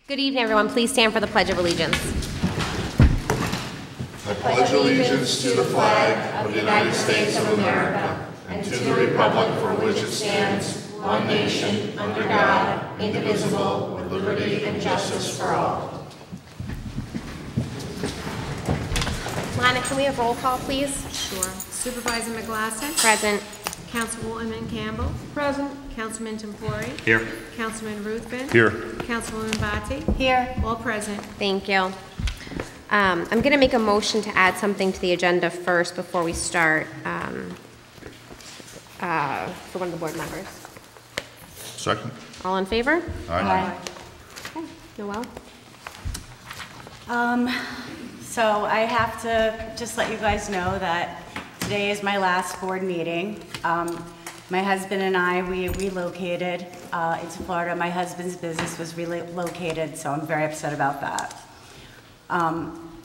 Good evening, everyone. Please stand for the Pledge of Allegiance. I pledge allegiance to the flag of the United States of America and to the republic for which it stands, one nation, under God, indivisible, with liberty and justice for all. Lana, can we have roll call, please? Sure. Supervisor McGlasson? Present. Councilwoman Campbell? Present. Councilman Tempori? Here. Councilman Ruthven? Here. Councilwoman Batti? Here. All present. Thank you. I'm going to make a motion to add something to the agenda first before we start for one of the board members. Second. All in favor? Aye. Okay. Noel? So I have to just let you guys know that today is my last board meeting. My husband and I, we relocated into Florida. My husband's business was relocated, so I'm very upset about that.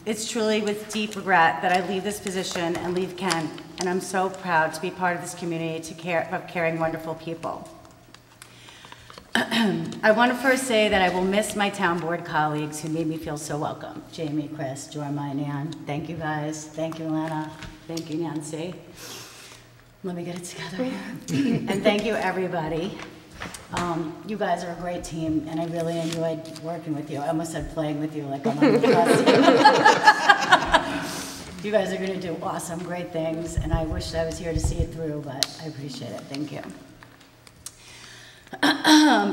It's truly with deep regret that I leave this position and leave Kent, and I'm so proud to be part of this community of caring, wonderful people. I want to first say that I will miss my town board colleagues who made me feel so welcome. Jamie, Chris, Jorma, and Ann. Thank you guys. Thank you, Lana. Thank you, Nancy. Let me get it together here. And thank you, everybody. You guys are a great team, and I really enjoyed working with you. I almost said playing with you like I'm on the bus. You guys are going to do awesome, great things, and I wish I was here to see it through, but I appreciate it. Thank you.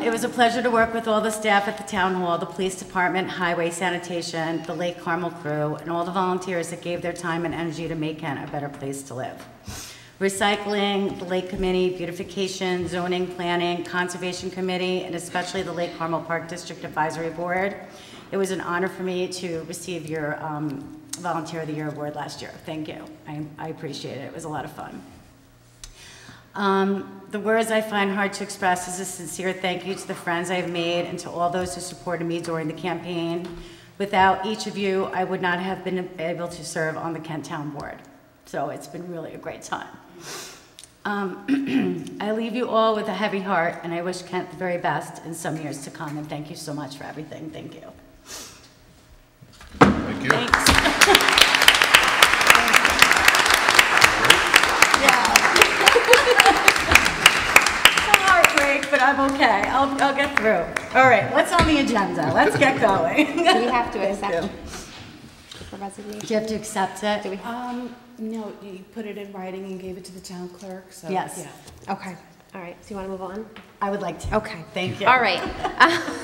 It was a pleasure to work with all the staff at the town hall, the police department, highway sanitation, the Lake Carmel crew, and all the volunteers that gave their time and energy to make Kent a better place to live. Recycling, the Lake Committee, beautification, zoning, planning, conservation committee, and especially the Lake Carmel Park District Advisory Board. It was an honor for me to receive your Volunteer of the Year award last year. Thank you. I appreciate it. It was a lot of fun. The words I find hard to express is a sincere thank you to the friends I've made and to all those who supported me during the campaign. Without each of you, I would not have been able to serve on the Kent Town Board. So it's been really a great time. I leave you all with a heavy heart, and I wish Kent the very best in some years to come, and thank you so much for everything. Thank you. Thank you. Thanks. It's a heartbreak, but I'm okay. I'll get through. All right, what's on the agenda? Let's get going. Do we have to accept the resignation? Do you have to accept it? Do we? No, you put it in writing and gave it to the town clerk, so. Yes. Yeah. Okay. All right. So you want to move on? I would like to. Okay. Thank you. All right.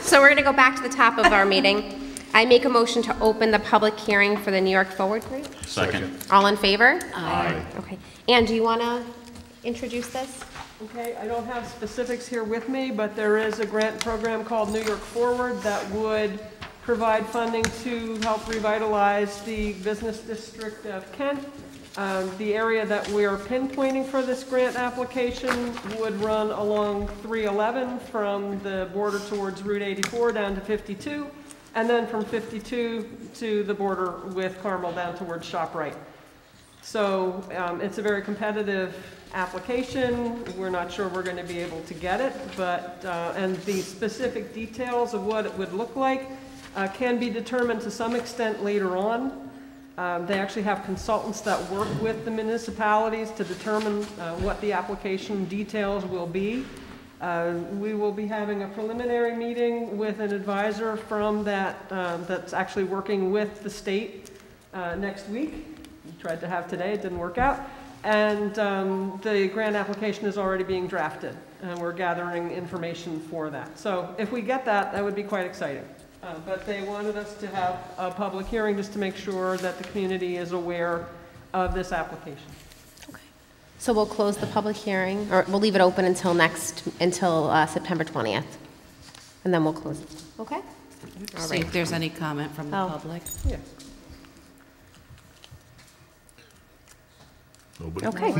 So we're going to go back to the top of our meeting. I make a motion to open the public hearing for the New York Forward Grant. Second. All in favor? Aye. Okay. Ann, do you want to introduce this? Okay, I don't have specifics here with me, but there is a grant program called New York Forward that would provide funding to help revitalize the business district of Kent. The area that we are pinpointing for this grant application would run along 311 from the border towards Route 84 down to 52, and then from 52 to the border with Carmel down towards ShopRite. So it's a very competitive application. We're not sure we're going to be able to get it, but and the specific details of what it would look like can be determined to some extent later on. They actually have consultants that work with the municipalities to determine what the application details will be. We will be having a preliminary meeting with an advisor from that that's actually working with the state next week. We tried to have today, it didn't work out. And the grant application is already being drafted, and we're gathering information for that. So if we get that, that would be quite exciting. But they wanted us to have a public hearing just to make sure that the community is aware of this application. Okay. So we'll close the public hearing, or we'll leave it open until September 20th, and then we'll close it. Okay? All See right. if there's any comment from the public. Yeah. Nobody? Okay.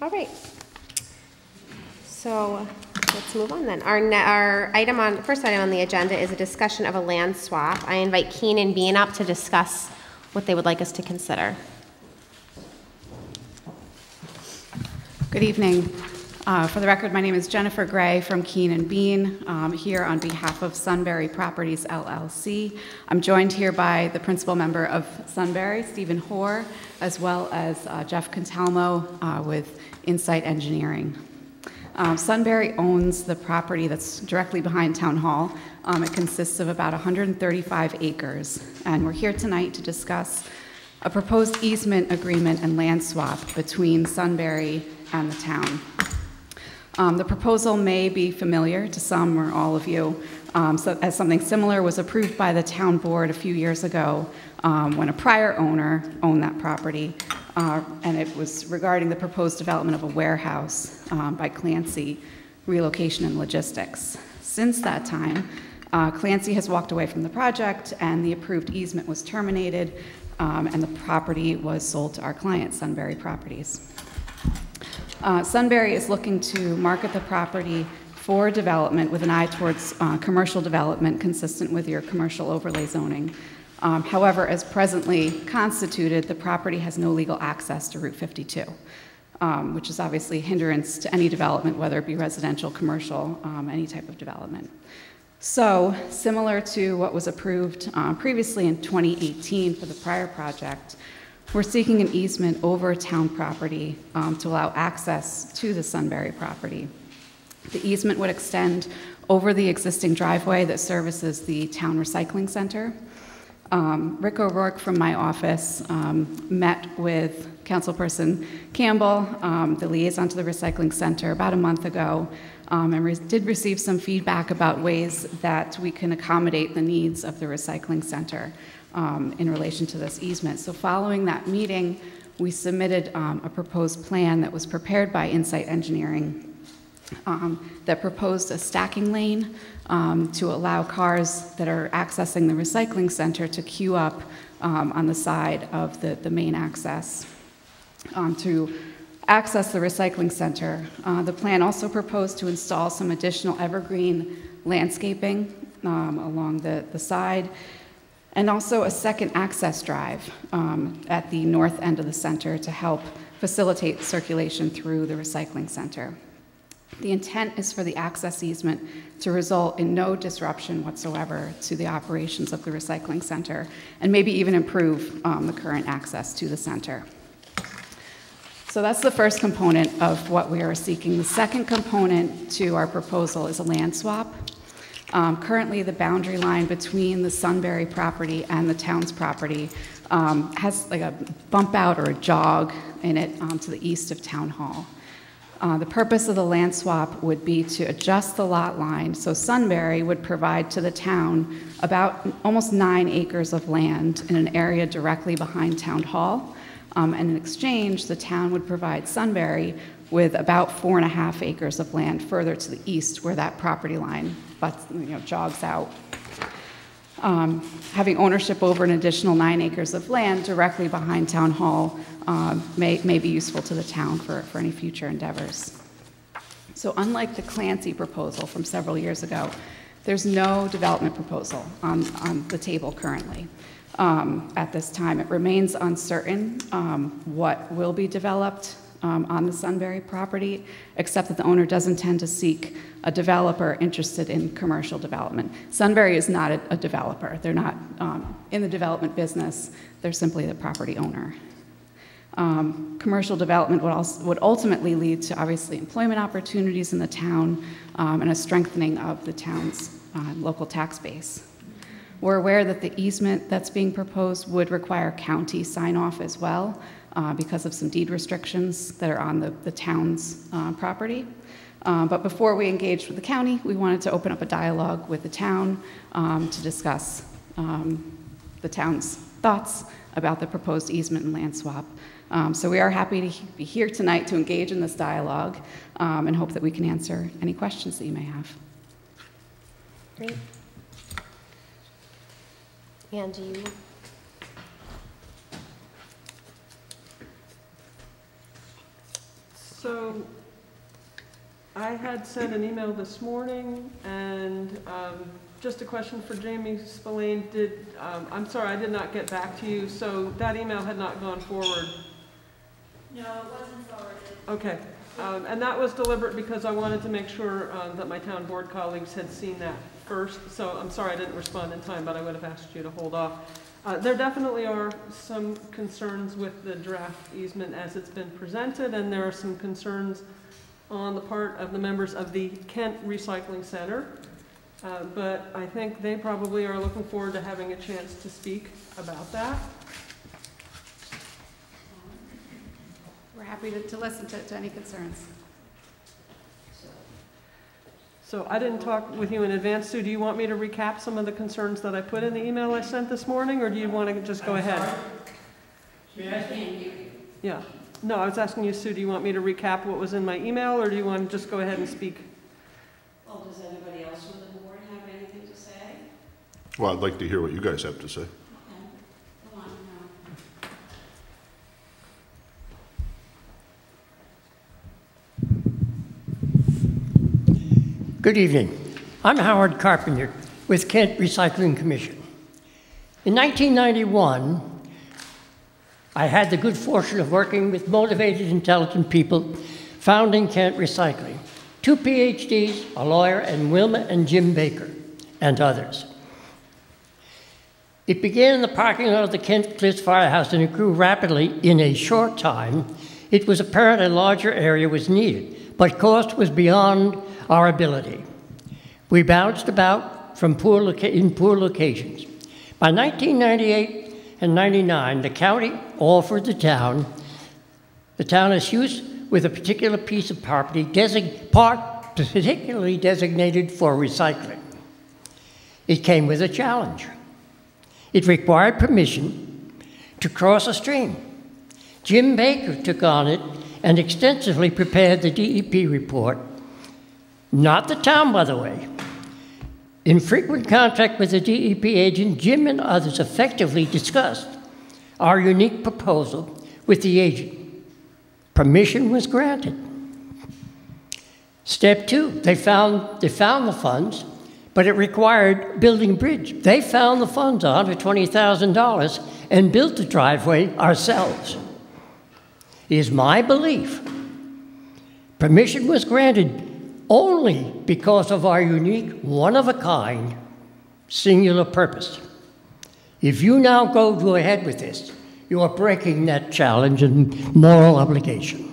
All right. So let's move on then. Our first item on the agenda is a discussion of a land swap. I invite Keen and Bean up to discuss what they would like us to consider. Good evening. For the record, my name is Jennifer Gray from Keen and Bean, here on behalf of Sunbury Properties LLC. I'm joined here by the principal member of Sunbury, Stephen Hoare, as well as Jeff Contalmo with Insight Engineering. Sunbury owns the property that's directly behind Town Hall. It consists of about 135 acres, and we're here tonight to discuss a proposed easement agreement and land swap between Sunbury and the town. The proposal may be familiar to some or all of you, as something similar was approved by the town board a few years ago when a prior owner owned that property, and it was regarding the proposed development of a warehouse by Clancy Relocation and Logistics. Since that time, Clancy has walked away from the project, and the approved easement was terminated, and the property was sold to our client, Sunbury Properties. Sunbury is looking to market the property for development with an eye towards commercial development consistent with your commercial overlay zoning. However, as presently constituted, the property has no legal access to Route 52, which is obviously a hindrance to any development, whether it be residential, commercial, any type of development. So, similar to what was approved previously in 2018 for the prior project, we're seeking an easement over town property to allow access to the Sunbury property. The easement would extend over the existing driveway that services the town recycling center. Rick O'Rourke from my office met with Councilperson Campbell, the liaison to the recycling center, about a month ago, and did receive some feedback about ways that we can accommodate the needs of the recycling center in relation to this easement. So following that meeting, we submitted a proposed plan that was prepared by Insight Engineering that proposed a stacking lane to allow cars that are accessing the recycling center to queue up on the side of the main access to access the recycling center. The plan also proposed to install some additional evergreen landscaping along the side, and also a second access drive at the north end of the center to help facilitate circulation through the recycling center. The intent is for the access easement to result in no disruption whatsoever to the operations of the recycling center, and maybe even improve the current access to the center. So that's the first component of what we are seeking. The second component to our proposal is a land swap. Currently, the boundary line between the Sunbury property and the town's property has like a bump out or a jog in it to the east of Town Hall. The purpose of the land swap would be to adjust the lot line, so Sunbury would provide to the town about almost 9 acres of land in an area directly behind Town Hall, and in exchange, the town would provide Sunbury with about 4.5 acres of land further to the east where that property line jogs out. Having ownership over an additional 9 acres of land directly behind Town Hall may be useful to the town for any future endeavors. So unlike the Clancy proposal from several years ago, there's no development proposal on the table currently. At this time, it remains uncertain what will be developed on the Sunbury property, except that the owner does intend to seek a developer interested in commercial development. Sunbury is not a developer. They're not in the development business. They're simply the property owner. Commercial development would ultimately lead to, obviously, employment opportunities in the town and a strengthening of the town's local tax base. We're aware that the easement that's being proposed would require county sign-off as well, because of some deed restrictions that are on the town's property. But before we engaged with the county, we wanted to open up a dialogue with the town to discuss the town's thoughts about the proposed easement and land swap. So we are happy to be here tonight to engage in this dialogue and hope that we can answer any questions that you may have. Great. And do you? So I had sent an email this morning, and just a question for Jamie Spillane. I'm sorry, I did not get back to you, so that email had not gone forward. No, it wasn't forwarded. Okay. And that was deliberate because I wanted to make sure that my town board colleagues had seen that first. So I'm sorry I didn't respond in time, but I would have asked you to hold off. There definitely are some concerns with the draft easement as it's been presented, and there are some concerns on the part of the members of the Kent Recycling Center. But I think they probably are looking forward to having a chance to speak about that. We're happy to listen to any concerns. So I didn't talk with you in advance, Sue. Do you want me to recap some of the concerns that I put in the email I sent this morning, or do you want to just go ahead? Yeah. No, I was asking you, Sue, do you want me to recap what was in my email, or do you want to just go ahead and speak? Well, does anybody else from the board have anything to say? Well, I'd like to hear what you guys have to say. Good evening. I'm Howard Carpenter with Kent Recycling Commission. In 1991, I had the good fortune of working with motivated, intelligent people founding Kent Recycling. 2 PhDs, a lawyer, and Wilma and Jim Baker, and others. It began in the parking lot of the Kent Cliffs Firehouse, and it grew rapidly. In a short time, it was apparent a larger area was needed, but cost was beyond our ability. We bounced about from poor locations. By 1998 and 99, the county offered the town its use with a particular piece of property particularly designated for recycling. It came with a challenge. It required permission to cross a stream. Jim Baker took on it and extensively prepared the DEP report. Not the town, by the way. In frequent contact with the DEP agent, Jim and others effectively discussed our unique proposal with the agent. Permission was granted. Step 2, they found the funds, but it required building a bridge. They found the funds, $120,000, and built the driveway ourselves. It is my belief permission was granted only because of our unique, one-of-a-kind, singular purpose. If you now go ahead with this, you are breaking that challenge and moral obligation.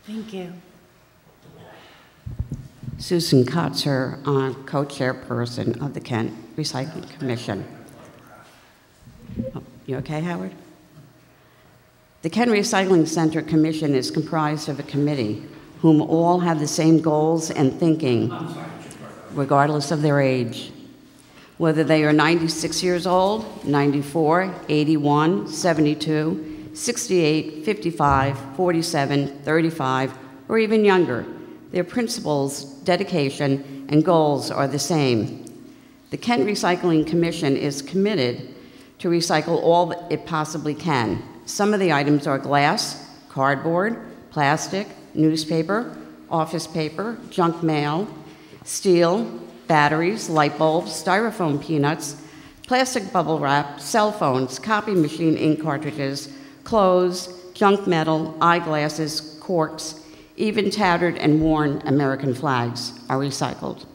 Thank you. Susan Kotzer, co-chairperson of the Kent Recycling Commission. Oh, you okay, Howard? The Kent Recycling Center Commission is comprised of a committee whom all have the same goals and thinking, regardless of their age. Whether they are 96 years old, 94, 81, 72, 68, 55, 47, 35, or even younger, their principles, dedication, and goals are the same. The Kent Recycling Commission is committed to recycle all it possibly can. Some of the items are glass, cardboard, plastic, newspaper, office paper, junk mail, steel, batteries, light bulbs, styrofoam peanuts, plastic bubble wrap, cell phones, copy machine ink cartridges, clothes, junk metal, eyeglasses, corks, even tattered and worn American flags are recycled.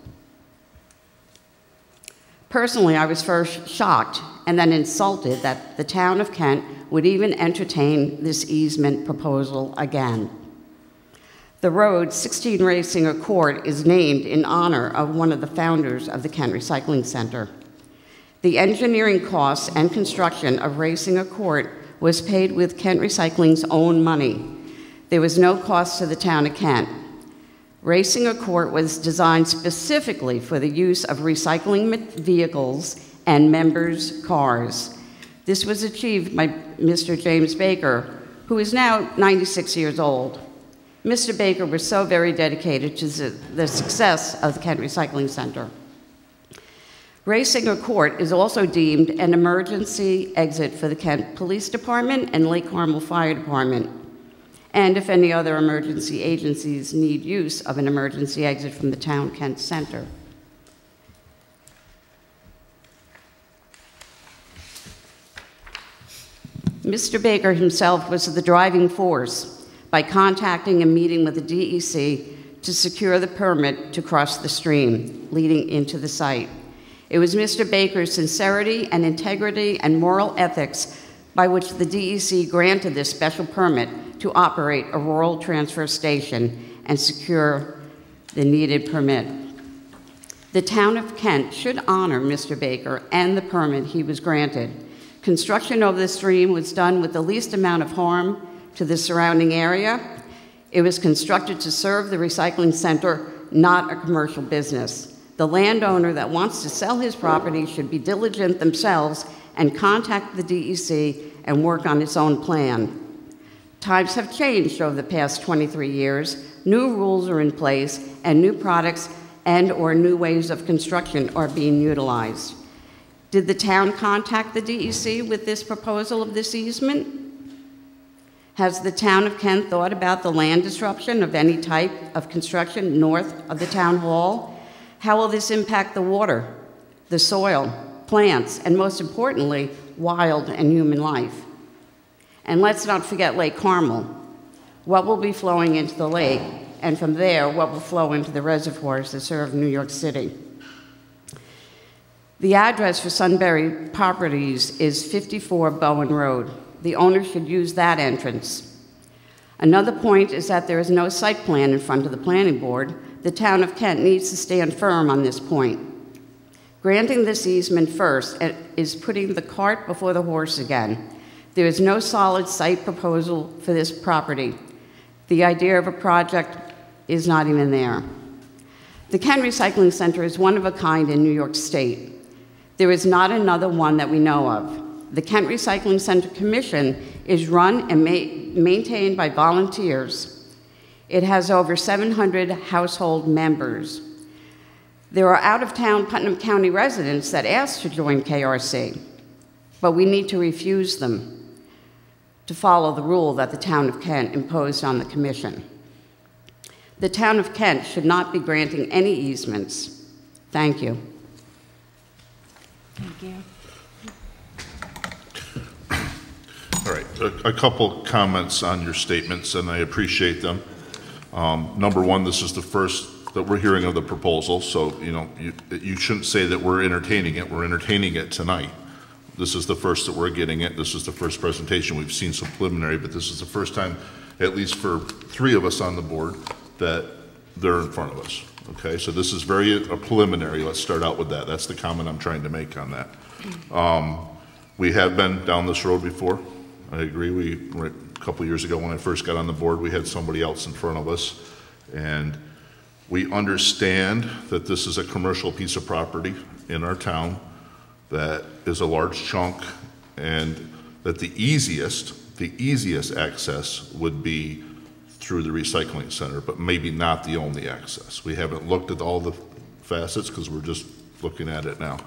Personally, I was first shocked and then insulted that the town of Kent would even entertain this easement proposal again. The road, 16 Raysinger Court, is named in honor of one of the founders of the Kent Recycling Center. The engineering costs and construction of Raysinger Court was paid with Kent Recycling's own money. There was no cost to the town of Kent. Raysinger Court was designed specifically for the use of recycling vehicles and members' cars. This was achieved by Mr. James Baker, who is now 96 years old. Mr. Baker was so very dedicated to the success of the Kent Recycling Center. Raysinger Court is also deemed an emergency exit for the Kent Police Department and Lake Carmel Fire Department, and if any other emergency agencies need use of an emergency exit from the town Kent Center. Mr. Baker himself was the driving force by contacting and meeting with the DEC to secure the permit to cross the stream leading into the site. It was Mr. Baker's sincerity and integrity and moral ethics by which the DEC granted this special permit to operate a rural transfer station and secure the needed permit. The town of Kent should honor Mr. Baker and the permit he was granted. Construction over the stream was done with the least amount of harm to the surrounding area. It was constructed to serve the recycling center, not a commercial business. The landowner that wants to sell his property should be diligent themselves and contact the DEC and work on its own plan. Times have changed over the past 23 years. New rules are in place, and new products and/or new ways of construction are being utilized. Did the town contact the DEC with this proposal of this easement? Has the town of Kent thought about the land disruption of any type of construction north of the town hall? How will this impact the water, the soil, plants, and most importantly, wild and human life? And let's not forget Lake Carmel. What will be flowing into the lake, and from there, what will flow into the reservoirs that serve New York City? The address for Sunbury Properties is 54 Bowen Road. The owner should use that entrance. Another point is that there is no site plan in front of the planning board. The town of Kent needs to stand firm on this point. Granting this easement first is putting the cart before the horse again. There is no solid site proposal for this property. The idea of a project is not even there. The Kent Recycling Center is one of a kind in New York State. There is not another one that we know of. The Kent Recycling Center Commission is run and maintained by volunteers. It has over 700 household members. There are out-of-town Putnam County residents that ask to join KRC, but we need to refuse them to follow the rule that the town of Kent imposed on the commission. The town of Kent should not be granting any easements. Thank you. Thank you. All right, a couple comments on your statements, and I appreciate them. Number one, this is the first that we're hearing of the proposal, so you shouldn't say that we're entertaining it. We're entertaining it tonight. This is the first that we're getting it. This is the first presentation. We've seen some preliminary, but this is the first time, at least for 3 of us on the board, that they're in front of us. Okay, so this is very preliminary. Let's start out with that. That's the comment I'm trying to make on that. We have been down this road before. I agree. A couple years ago when I first got on the board, we had somebody else in front of us, and we understand that this is a commercial piece of property in our town that is a large chunk, and that the easiest access would be through the recycling center, but maybe not the only access. We haven't looked at all the facets because we're just looking at it now.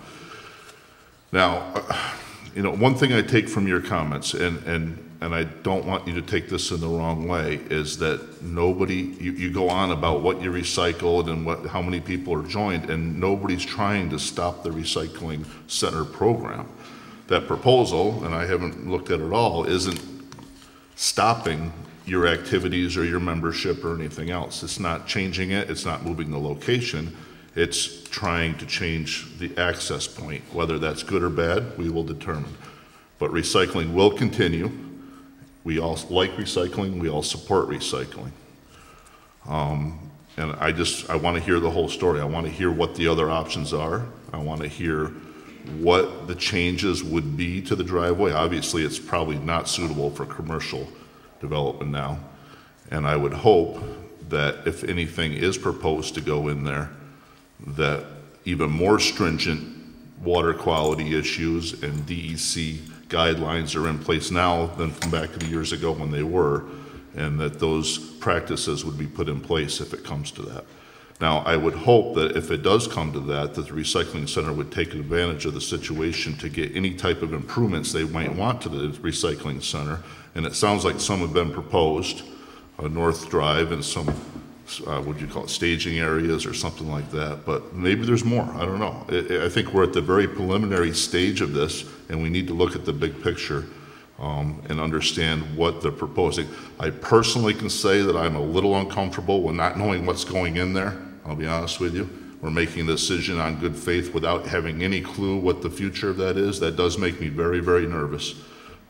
Now, one thing I take from your comments, and I don't want you to take this in the wrong way, is that you go on about what you recycled and how many people are joined, and nobody's trying to stop the recycling center program. That proposal, and I haven't looked at it all, isn't stopping your activities or your membership or anything else. It's not changing it, it's not moving the location, it's trying to change the access point. Whether that's good or bad, we will determine. But recycling will continue. We all like recycling, we all support recycling. And I want to hear the whole story. I want to hear what the other options are. I want to hear what the changes would be to the driveway. Obviously, it's probably not suitable for commercial development now. And I would hope that if anything is proposed to go in there, that even more stringent water quality issues and DEC guidelines are in place now than from back to the years ago when they were, and that those practices would be put in place if it comes to that. Now, I would hope that if it does come to that the recycling center would take advantage of the situation to get any type of improvements they might want to the recycling center. And it sounds like some have been proposed, North Drive and some, what do you call it, staging areas or something like that. But maybe there's more, I don't know. I think we're at the very preliminary stage of this, and we need to look at the big picture. and understand what they're proposing. I personally can say that I'm a little uncomfortable with not knowing what's going in there. I'll be honest with you. We're making a decision on good faith without having any clue what the future of that is. That does make me very, very nervous.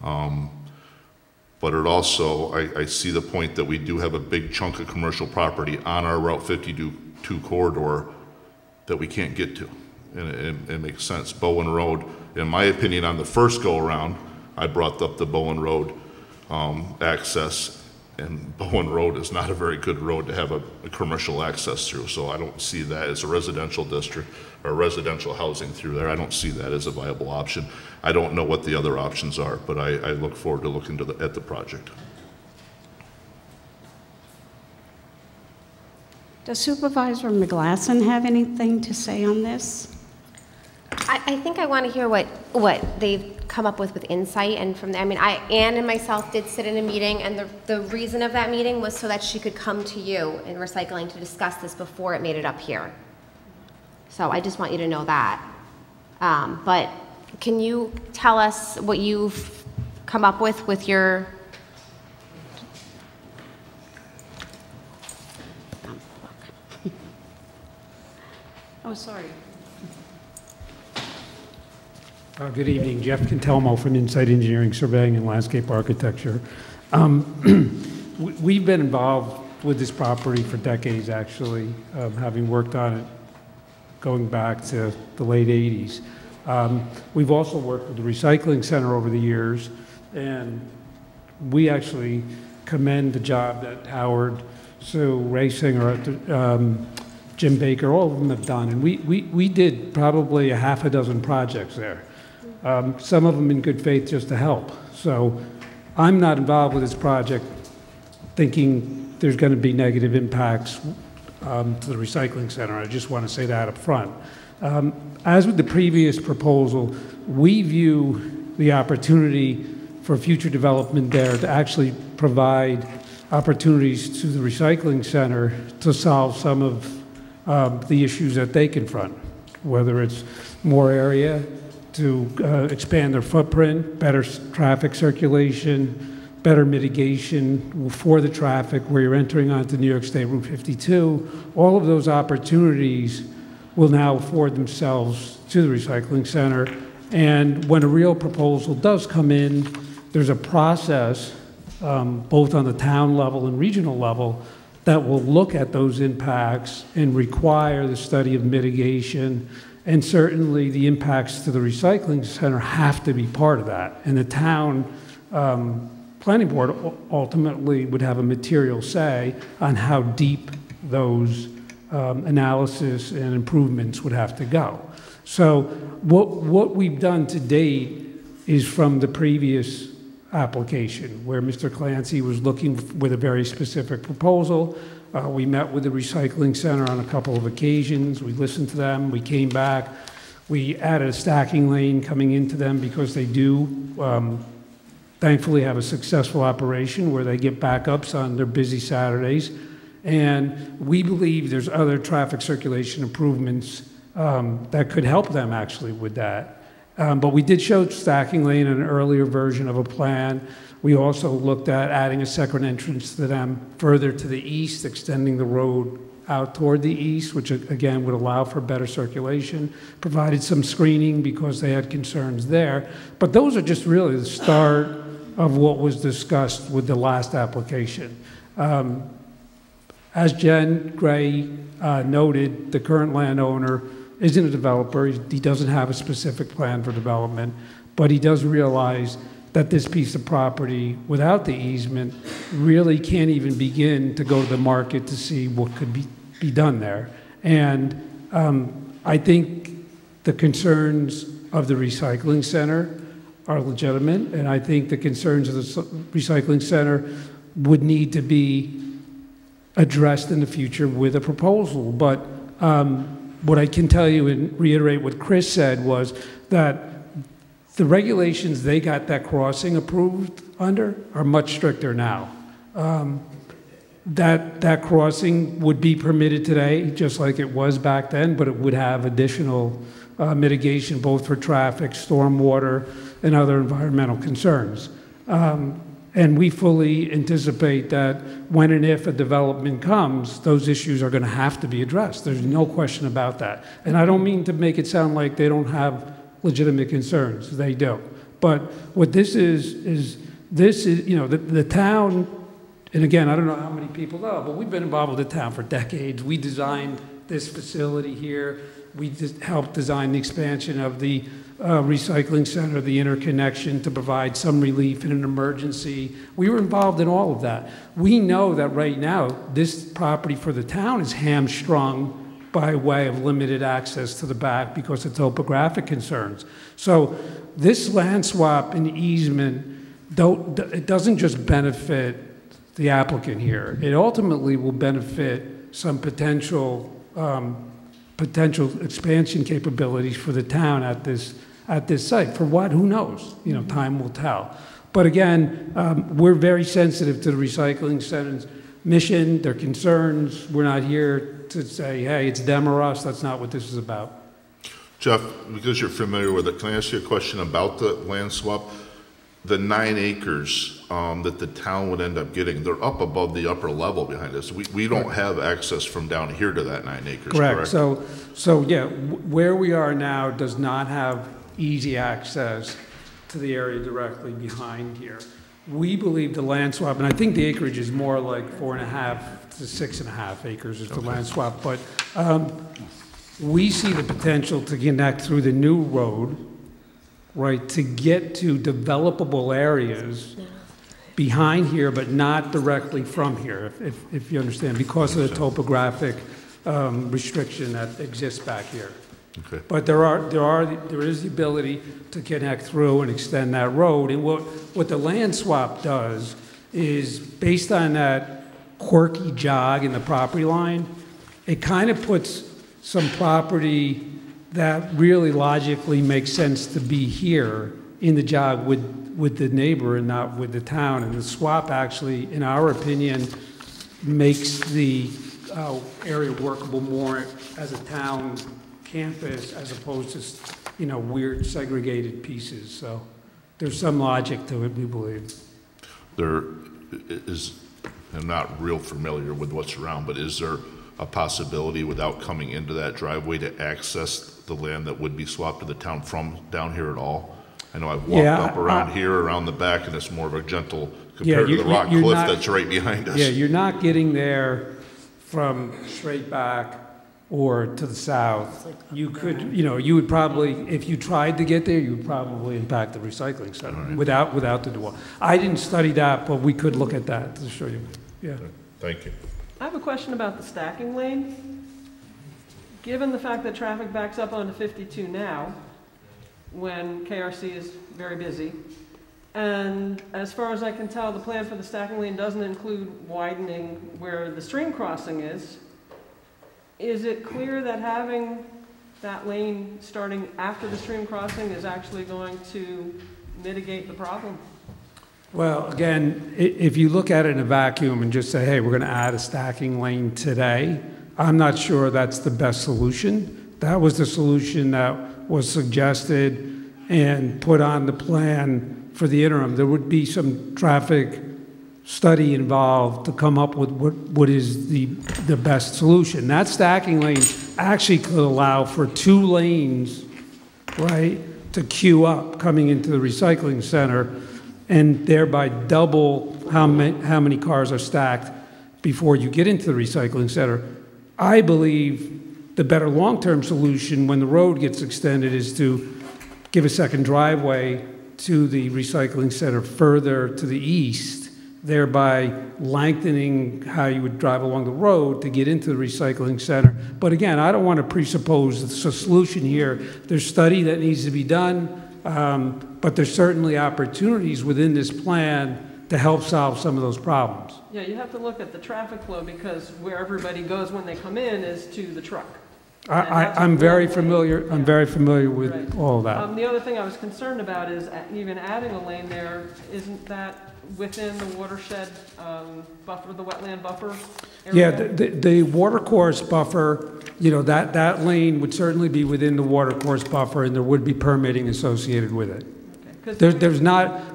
But it also, I see the point that we do have a big chunk of commercial property on our Route 52 corridor that we can't get to. And it makes sense. Bowen Road, in my opinion, on the first go-around, I brought up the Bowen Road access, and Bowen Road is not a very good road to have a commercial access through, so I don't see that as a residential district or residential housing through there. I don't see that as a viable option. I don't know what the other options are, but I look forward to looking at the project. Does Supervisor McGlasson have anything to say on this? I think I want to hear what they've come up with insight, and from there, I mean, Ann and myself did sit in a meeting, and the reason of that meeting was so that she could come to you in recycling to discuss this before it made it up here. So I just want you to know that. But can you tell us what you've come up with your... Oh, sorry. Good evening, Jeff Cantelmo from Insight Engineering, Surveying and Landscape Architecture. We've been involved with this property for decades, actually, having worked on it going back to the late 80s. We've also worked with the Recycling Center over the years, and we actually commend the job that Howard, Sue, Ray Singer, Jim Baker, all of them have done. And we did probably a half a dozen projects there. Some of them in good faith just to help. So I'm not involved with this project thinking there's going to be negative impacts to the recycling center. I just want to say that up front. As with the previous proposal, we view the opportunity for future development there to actually provide opportunities to the recycling center to solve some of the issues that they confront, whether it's more area to expand their footprint, better traffic circulation, better mitigation for the traffic where you're entering onto New York State Route 52. All of those opportunities will now afford themselves to the recycling center. And when a real proposal does come in, there's a process, both on the town level and regional level, that will look at those impacts and require the study of mitigation. And certainly the impacts to the recycling center have to be part of that. And the town planning board ultimately would have a material say on how deep those analysis and improvements would have to go. So what we've done to date is from the previous application where Mr. Clancy was looking with a very specific proposal. We met with the recycling center on a couple of occasions. We listened to them. We came back. We added a stacking lane coming into them because they do thankfully have a successful operation where they get backups on their busy Saturdays. And we believe there's other traffic circulation improvements that could help them actually with that. But we did show stacking lane in an earlier version of a plan. We also looked at adding a second entrance to them further to the east, extending the road out toward the east, which again would allow for better circulation, provided some screening because they had concerns there. But those are just really the start of what was discussed with the last application. As Jen Gray noted, the current landowner isn't a developer. He doesn't have a specific plan for development, but he does realize that this piece of property without the easement really can't even begin to go to the market to see what could be done there. And I think the concerns of the recycling center are legitimate, and I think the concerns of the recycling center would need to be addressed in the future with a proposal. But what I can tell you and reiterate what Chris said was that the regulations they got that crossing approved under are much stricter now. That crossing would be permitted today, just like it was back then, but it would have additional mitigation both for traffic, stormwater, and other environmental concerns. And we fully anticipate that when and if a development comes, those issues are going to have to be addressed. There's no question about that. And I don't mean to make it sound like they don't have legitimate concerns. They do. But what this is you know, the town, and again, I don't know how many people know, but we've been involved with the town for decades. We designed this facility here. We helped design the expansion of the recycling center, the interconnection to provide some relief in an emergency. We were involved in all of that. We know that right now, this property for the town is hamstrung by way of limited access to the back because of topographic concerns. So this land swap and easement, it doesn't just benefit the applicant here. It ultimately will benefit some potential expansion capabilities for the town at this site. For what? Who knows? You know, time will tell. But again, we're very sensitive to the recycling center's mission, their concerns. We're not here to say, hey, it's them or us. That's not what this is about. Jeff, because you're familiar with it, can I ask you a question about the land swap? The 9 acres that the town would end up getting, they're up above the upper level behind us. We don't have access from down here to that 9 acres, correct? So yeah, where we are now does not have easy access to the area directly behind here. We believe the land swap, and I think the acreage is more like 4.5 to 6.5 acres is the land swap, but we see the potential to connect through the new road, right, to get to developable areas behind here, but not directly from here, if you understand, because of the topographic restriction that exists back here. Okay. But there is the ability to connect through and extend that road. And what the land swap does is, based on that quirky jog in the property line, it kind of puts some property that really logically makes sense to be here in the jog with the neighbor and not with the town. And the swap actually, in our opinion, makes the area workable more as a town campus as opposed to, you know, weird segregated pieces. So there's some logic to it, we believe. There is, I'm not real familiar with what's around, but is there a possibility without coming into that driveway to access the land that would be swapped to the town from down here at all? I know I've walked up around here, around the back, and it's more of a gentle compared to the rock cliff that's right behind us. Yeah, you're not getting there from straight back or to the south. You could, you know, you would probably, if you tried to get there, you would probably impact the recycling center without the door. I didn't study that, but we could look at that to show you. Yeah. Thank you. I have a question about the stacking lane. Given the fact that traffic backs up onto 52 now, when KRC is very busy, and as far as I can tell, the plan for the stacking lane doesn't include widening where the stream crossing is it clear that having that lane starting after the stream crossing is actually going to mitigate the problem? Well, again, if you look at it in a vacuum and just say, hey, we're going to add a stacking lane today, I'm not sure that's the best solution. That was the solution that was suggested and put on the plan for the interim. There would be some traffic study involved to come up with what is the best solution. That stacking lane actually could allow for 2 lanes, right, to queue up coming into the recycling center and thereby double how many cars are stacked before you get into the recycling center. I believe the better long-term solution when the road gets extended is to give a second driveway to the recycling center further to the east, thereby lengthening how you would drive along the road to get into the recycling center. But again, I don't want to presuppose it's a solution here. There's study that needs to be done, but there's certainly opportunities within this plan to help solve some of those problems. Yeah, you have to look at the traffic flow because where everybody goes when they come in is to the truck. I'm very familiar. I'm very familiar with all of that. The other thing I was concerned about is even adding a lane there. Isn't that within the watershed buffer, the wetland buffer area? Yeah, the watercourse buffer, you know, that lane would certainly be within the watercourse buffer, and there would be permitting associated with it. Because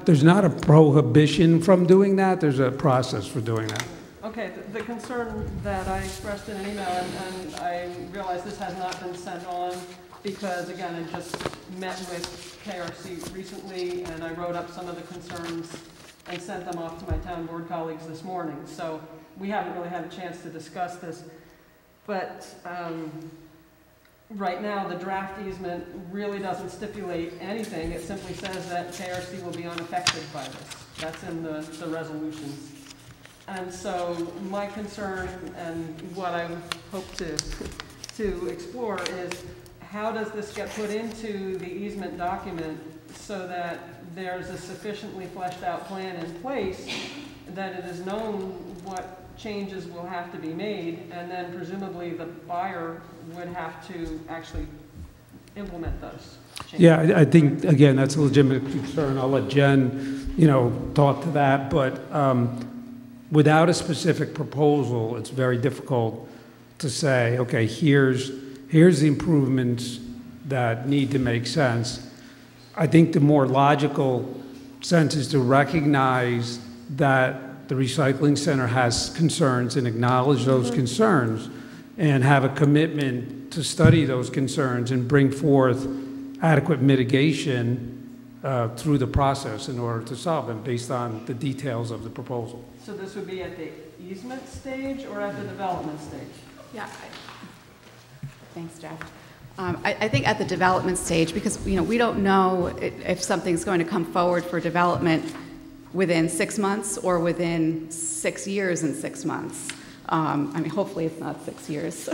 There's not a prohibition from doing that. There's a process for doing that. okay, the concern that I expressed in an email, and I realize this has not been sent on because, again, I just met with KRC recently, and I wrote up some of the concerns and sent them off to my town board colleagues this morning. So we haven't really had a chance to discuss this. But right now, the draft easement really doesn't stipulate anything. It simply says that KRC will be unaffected by this. That's in the resolutions. And so my concern and what I hope to explore is how does this get put into the easement document so that there's a sufficiently fleshed out plan in place that it is known what changes will have to be made, and then presumably the buyer would have to actually implement those changes. Yeah, I think, again, that's a legitimate concern. I'll let Jen, talk to that. But without a specific proposal, it's very difficult to say, okay, here's the improvements that need to make sense. I think the more logical sense is to recognize that the recycling center has concerns and acknowledge those concerns and have a commitment to study those concerns and bring forth adequate mitigation through the process in order to solve them based on the details of the proposal. So this would be at the easement stage or at the development stage? Yeah. Thanks, Jeff. I think at the development stage, because we don't know if something's going to come forward for development within 6 months or within 6 years and 6 months. Hopefully it's not 6 years.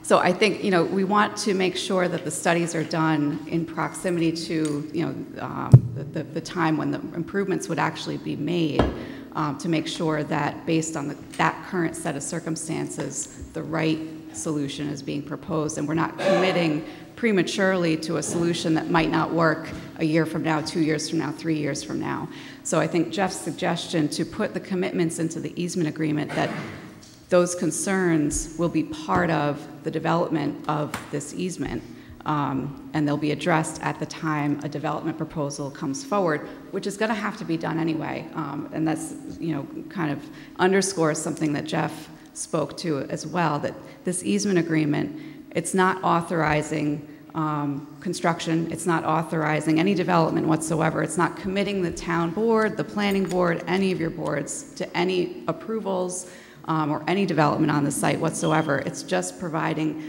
So I think we want to make sure that the studies are done in proximity to the time when the improvements would actually be made, to make sure that based on that current set of circumstances, the right solution is being proposed, and we're not committing prematurely to a solution that might not work a year from now, 2 years from now, 3 years from now. So I think Jeff's suggestion to put the commitments into the easement agreement that those concerns will be part of the development of this easement, and they'll be addressed at the time a development proposal comes forward, which is going to have to be done anyway. And that's, kind of underscores something that Jeff spoke to as well, that this easement agreement, it's not authorizing construction, it's not authorizing any development whatsoever, it's not committing the town board, the planning board, any of your boards to any approvals or any development on the site whatsoever. It's just providing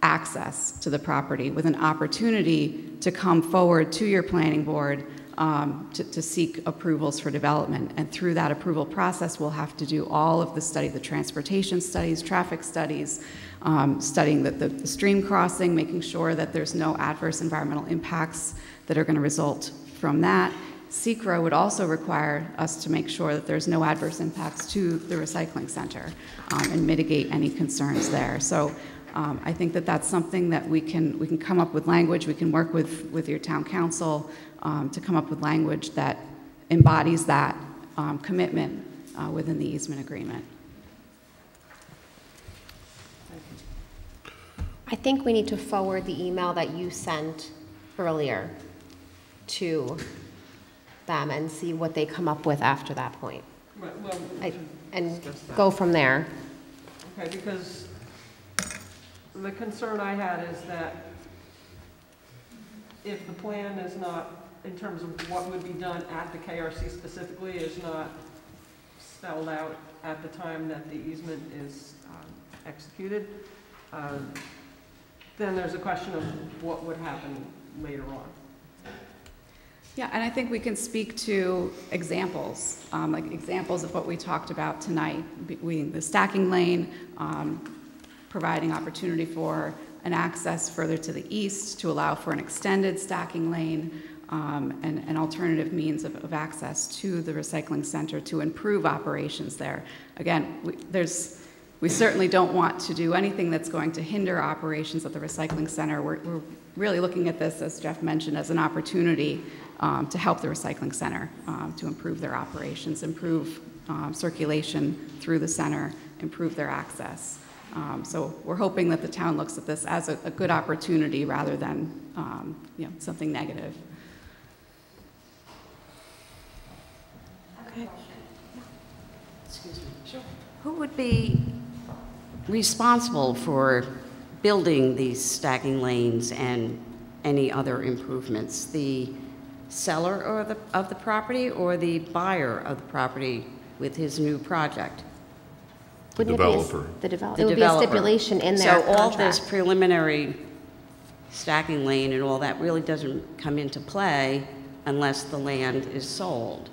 access to the property with an opportunity to come forward to your planning board to seek approvals for development. And through that approval process, we'll have to do all of the study, the transportation studies, traffic studies, studying the stream crossing, making sure that there's no adverse environmental impacts that are going to result from that. SECRA would also require us to make sure that there's no adverse impacts to the recycling center and mitigate any concerns there. So I think that that's something that we can come up with language. We can work with your town council to come up with language that embodies that commitment within the easement agreement. I think we need to forward the email that you sent earlier to them and see what they come up with after that point. Right, well, and go from there. okay, because the concern I had is that if the plan is not, in terms of what would be done at the KRC specifically, is not spelled out at the time that the easement is executed, then there's a question of what would happen later on. Yeah, and I think we can speak to examples, like examples of what we talked about tonight, the stacking lane, providing opportunity for an access further to the east to allow for an extended stacking lane, and alternative means of access to the recycling center to improve operations there. Again, we certainly don't want to do anything that's going to hinder operations at the recycling center. We're really looking at this, as Jeff mentioned, as an opportunity to help the recycling center to improve their operations, improve circulation through the center, improve their access. So we're hoping that the town looks at this as a good opportunity rather than something negative. Excuse me. Sure. Who would be responsible for building these stacking lanes and any other improvements? The seller of the property or the buyer of the property with his new project? The developer. The developer. It would be a stipulation in their So all contract. this preliminary stacking lane and all that really doesn't come into play unless the land is sold,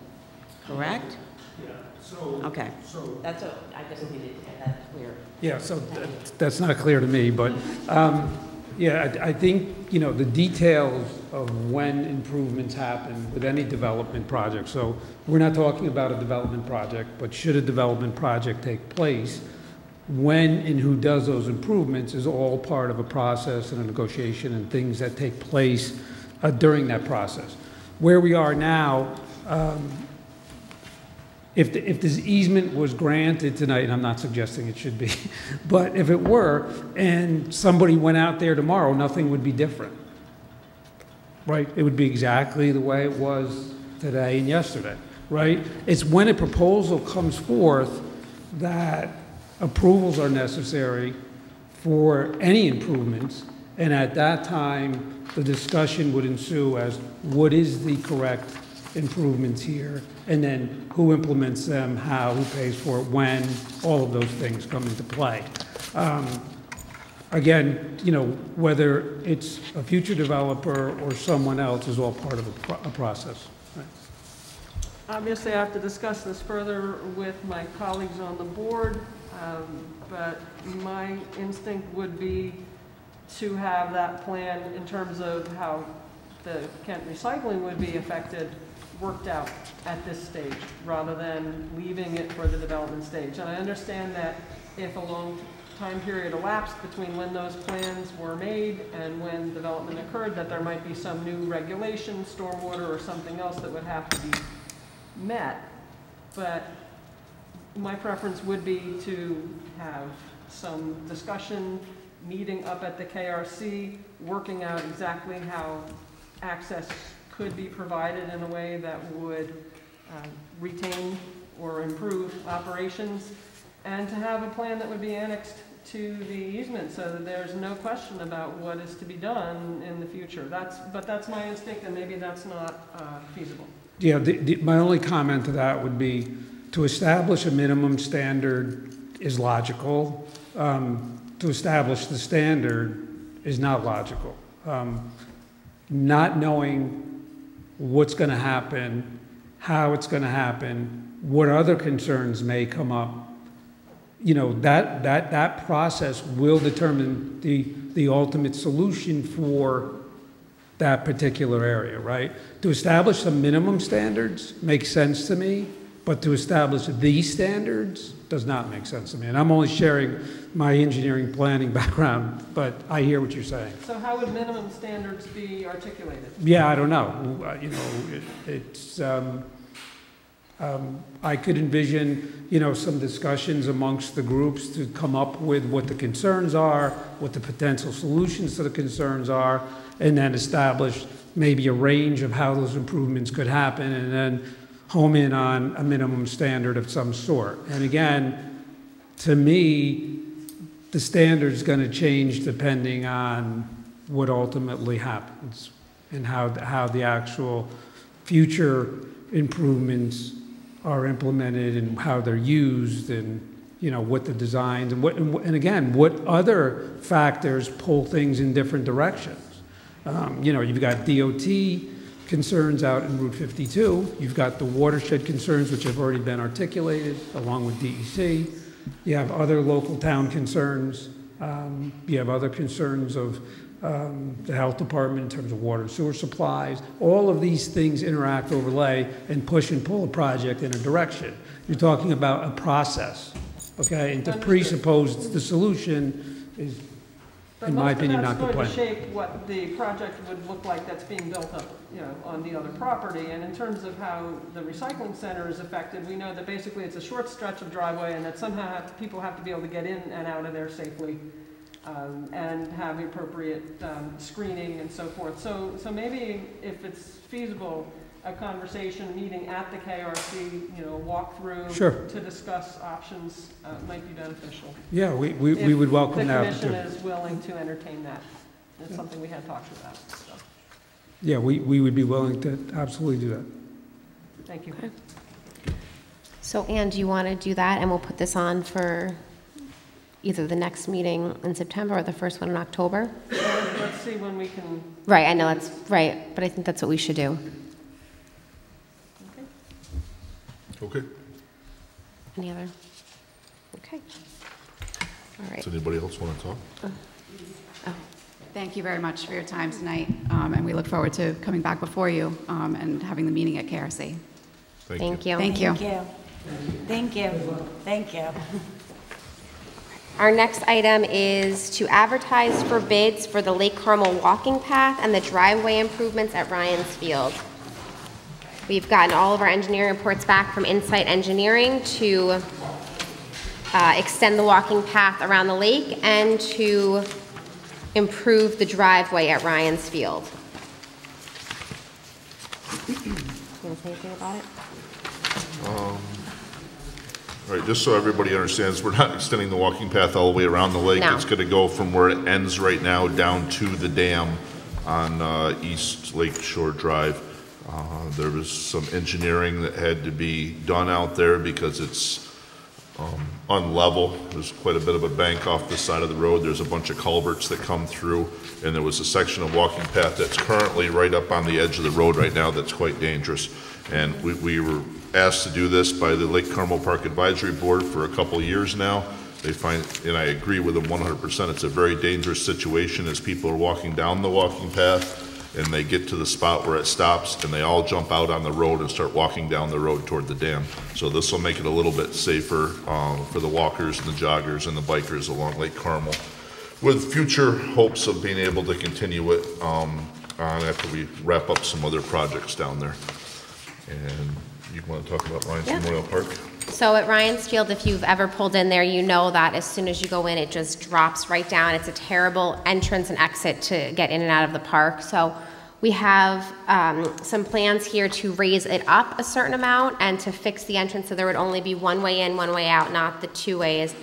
correct? Yeah, so. Okay. That's a, I just needed to get that clear. Yeah, so that's not clear to me, but, yeah, I think, you know, the details of when improvements happen with any development project. So we're not talking about a development project, but should a development project take place, when and who does those improvements is all part of a process and a negotiation and things that take place during that process. Where we are now, if this easement was granted tonight, and I'm not suggesting it should be, but if it were, and somebody went out there tomorrow, nothing would be different, right? It would be exactly the way it was today and yesterday, right? It's when a proposal comes forth that approvals are necessary for any improvements, and at that time, the discussion would ensue as what is the correct improvements here, and then who implements them, how, who pays for it, when, all of those things come into play. Again, you know, whether it's a future developer or someone else is all part of a process. Right. Obviously, I have to discuss this further with my colleagues on the board, but my instinct would be to have that plan in terms of how the Kent recycling would be affected worked out at this stage, rather than leaving it for the development stage. And I understand that if a long time period elapsed between when those plans were made and when development occurred, that there might be some new regulation, stormwater or something else that would have to be met. But my preference would be to have some discussion, meeting up at the KRC, working out exactly how access could be provided in a way that would retain or improve operations, and to have a plan that would be annexed to the easement so that there's no question about what is to be done in the future. But that's my instinct, and maybe that's not feasible. Yeah, my only comment to that would be to establish a minimum standard is logical. To establish the standard is not logical. Not knowing what's going to happen, how it's going to happen, what other concerns may come up, you know, that process will determine the ultimate solution for that particular area, right? To establish some minimum standards makes sense to me, but to establish these standards does not make sense to me. And I'm only sharing my engineering planning background, but I hear what you're saying. So how would minimum standards be articulated? Yeah, I don't know. You know, it's I could envision, you know, some discussions amongst the groups to come up with what the concerns are, what the potential solutions to the concerns are, and then establish maybe a range of how those improvements could happen, and then home in on a minimum standard of some sort. And again, to me, the standard is going to change depending on what ultimately happens and how the actual future improvements are implemented and how they're used, and you know what the designs and again what other factors pull things in different directions. You know, you've got DOT concerns out in Route 52. You've got the watershed concerns, which have already been articulated, along with DEC. You have other local town concerns. You have other concerns of the health department in terms of water and sewer supplies. All of these things interact, overlay, and push and pull a project in a direction. You're talking about a process, okay? And to presuppose the solution is, in my opinion, not the plan. But most of that's going to shape what the project would look like that's being built up, you know, on the other property. And in terms of how the recycling center is affected, we know that basically it's a short stretch of driveway, and that somehow people have to be able to get in and out of there safely, and have the appropriate screening and so forth. So maybe if it's feasible, a conversation, meeting at the KRC, walk through. Sure. To discuss options might be beneficial. Yeah, we would welcome that. If the commission is willing to entertain that. It's something we had talked about, so. Yeah, we would be willing to absolutely do that. Thank you. Okay. So, Ann, do you want to do that, and we'll put this on for either the next meeting in September or the first one in October? Let's see when we can. Right, I know that's right, but I think that's what we should do. Okay. Any other? Okay. All right. Does anybody else want to talk? Thank you very much for your time tonight, and we look forward to coming back before you and having the meeting at KRC. Thank you. Thank you. Thank you. Thank you. Thank you. Our next item is to advertise for bids for the Lake Carmel walking path and the driveway improvements at Ryan's Field. We've gotten all of our engineering reports back from Insight Engineering to extend the walking path around the lake and to improve the driveway at Ryan's Field. You want to say anything about it? All right, just so everybody understands, we're not extending the walking path all the way around the lake. No. It's going to go from where it ends right now down to the dam on East Lake Shore Drive. There was some engineering that had to be done out there because it's unlevel. There's quite a bit of a bank off the side of the road. There's a bunch of culverts that come through, and there was a section of walking path that's currently right up on the edge of the road right now that's quite dangerous. And we were asked to do this by the Lake Carmel Park Advisory Board for a couple years now. They find, and I agree with them 100%, it's a very dangerous situation as people are walking down the walking path and they get to the spot where it stops and they all jump out on the road and start walking down the road toward the dam. So this will make it a little bit safer for the walkers and the joggers and the bikers along Lake Carmel, with future hopes of being able to continue it on after we wrap up some other projects down there. And you want to talk about Ryan's Memorial Park? So at Ryan's Field, if you've ever pulled in there, you know that as soon as you go in, it just drops right down. It's a terrible entrance and exit to get in and out of the park. So we have some plans here to raise it up a certain amount and to fix the entrance so there would only be one way in, one way out, not the two ways,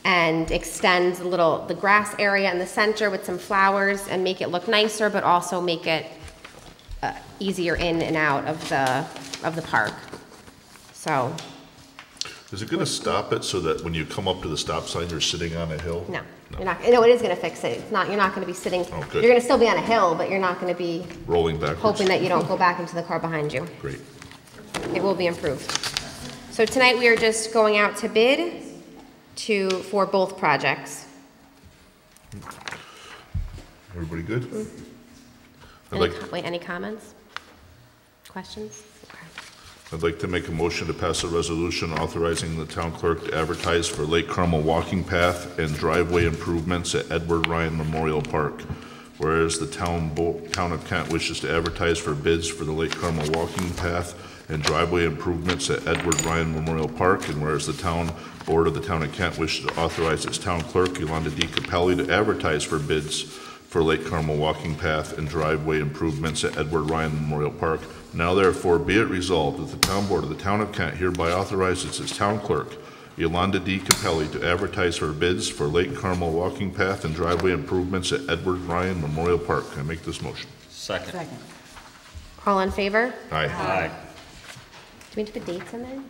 and extend the grass area in the center with some flowers and make it look nicer, but also make it easier in and out of the park. So. Is it going to stop it so that when you come up to the stop sign, you're sitting on a hill? No, you're not. No, it is going to fix it. It's not. You're not going to be sitting. Oh, you're going to still be on a hill, but you're not going to be rolling backwards. Hoping that you don't go back into the car behind you. Great. It will be improved. So tonight we are just going out to bid for both projects. Everybody good? Mm-hmm. Any comments? Questions? I'd like to make a motion to pass a resolution authorizing the town clerk to advertise for Lake Carmel walking path and driveway improvements at Edward Ryan Memorial Park. Whereas the town of Kent wishes to advertise for bids for the Lake Carmel walking path and driveway improvements at Edward Ryan Memorial Park, and whereas the town board of the town of Kent wishes to authorize its town clerk, Yolanda D. Capelli, to advertise for bids for Lake Carmel walking path and driveway improvements at Edward Ryan Memorial Park. Now therefore be it resolved that the town board of the town of Kent hereby authorizes its town clerk, Yolanda D. Capelli, to advertise for bids for Lake Carmel walking path and driveway improvements at Edward Ryan Memorial Park. Can I make this motion? Second. All in favor? Aye. Aye. Do we need to put dates in there?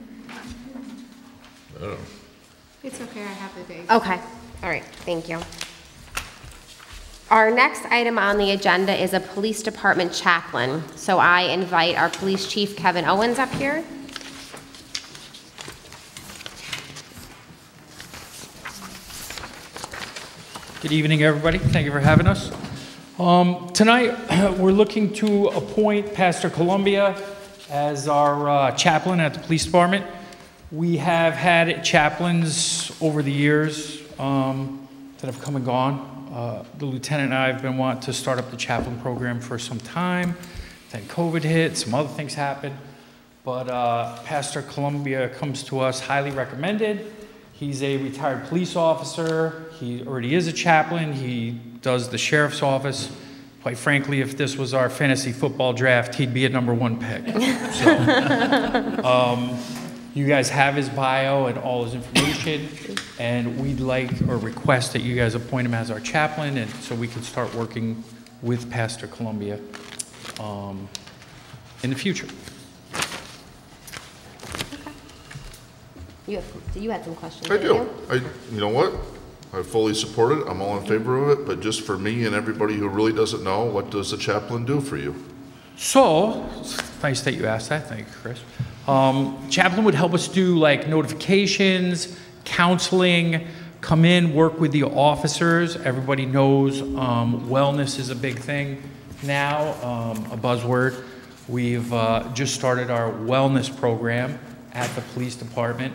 Oh. It's okay, I have the date. Okay. All right. Thank you. Our next item on the agenda is a police department chaplain. So I invite our police chief, Kevin Owens, up here. Good evening, everybody. Thank you for having us. Tonight, we're looking to appoint Pastor Columbia as our chaplain at the police department. We have had chaplains over the years that have come and gone. The lieutenant and I have been wanting to start up the chaplain program for some time. Then COVID hit, some other things happened. But Pastor Columbia comes to us highly recommended. He's a retired police officer. He already is a chaplain. He does the sheriff's office. quite frankly, if this was our fantasy football draft, he'd be a #1 pick. So, you guys have his bio and all his information, and we'd like or request that you guys appoint him as our chaplain, and so we can start working with Pastor Columbia in the future. You had some questions. I didn't do. You know what? I fully support it. I'm all in favor of it, but just for me and everybody who really doesn't know, what does the chaplain do for you? So, it's nice that you asked that. Thank you, Chris. Chaplain would help us do like notifications, counseling, come in, work with the officers. Everybody knows wellness is a big thing now, a buzzword. We've just started our wellness program at the police department.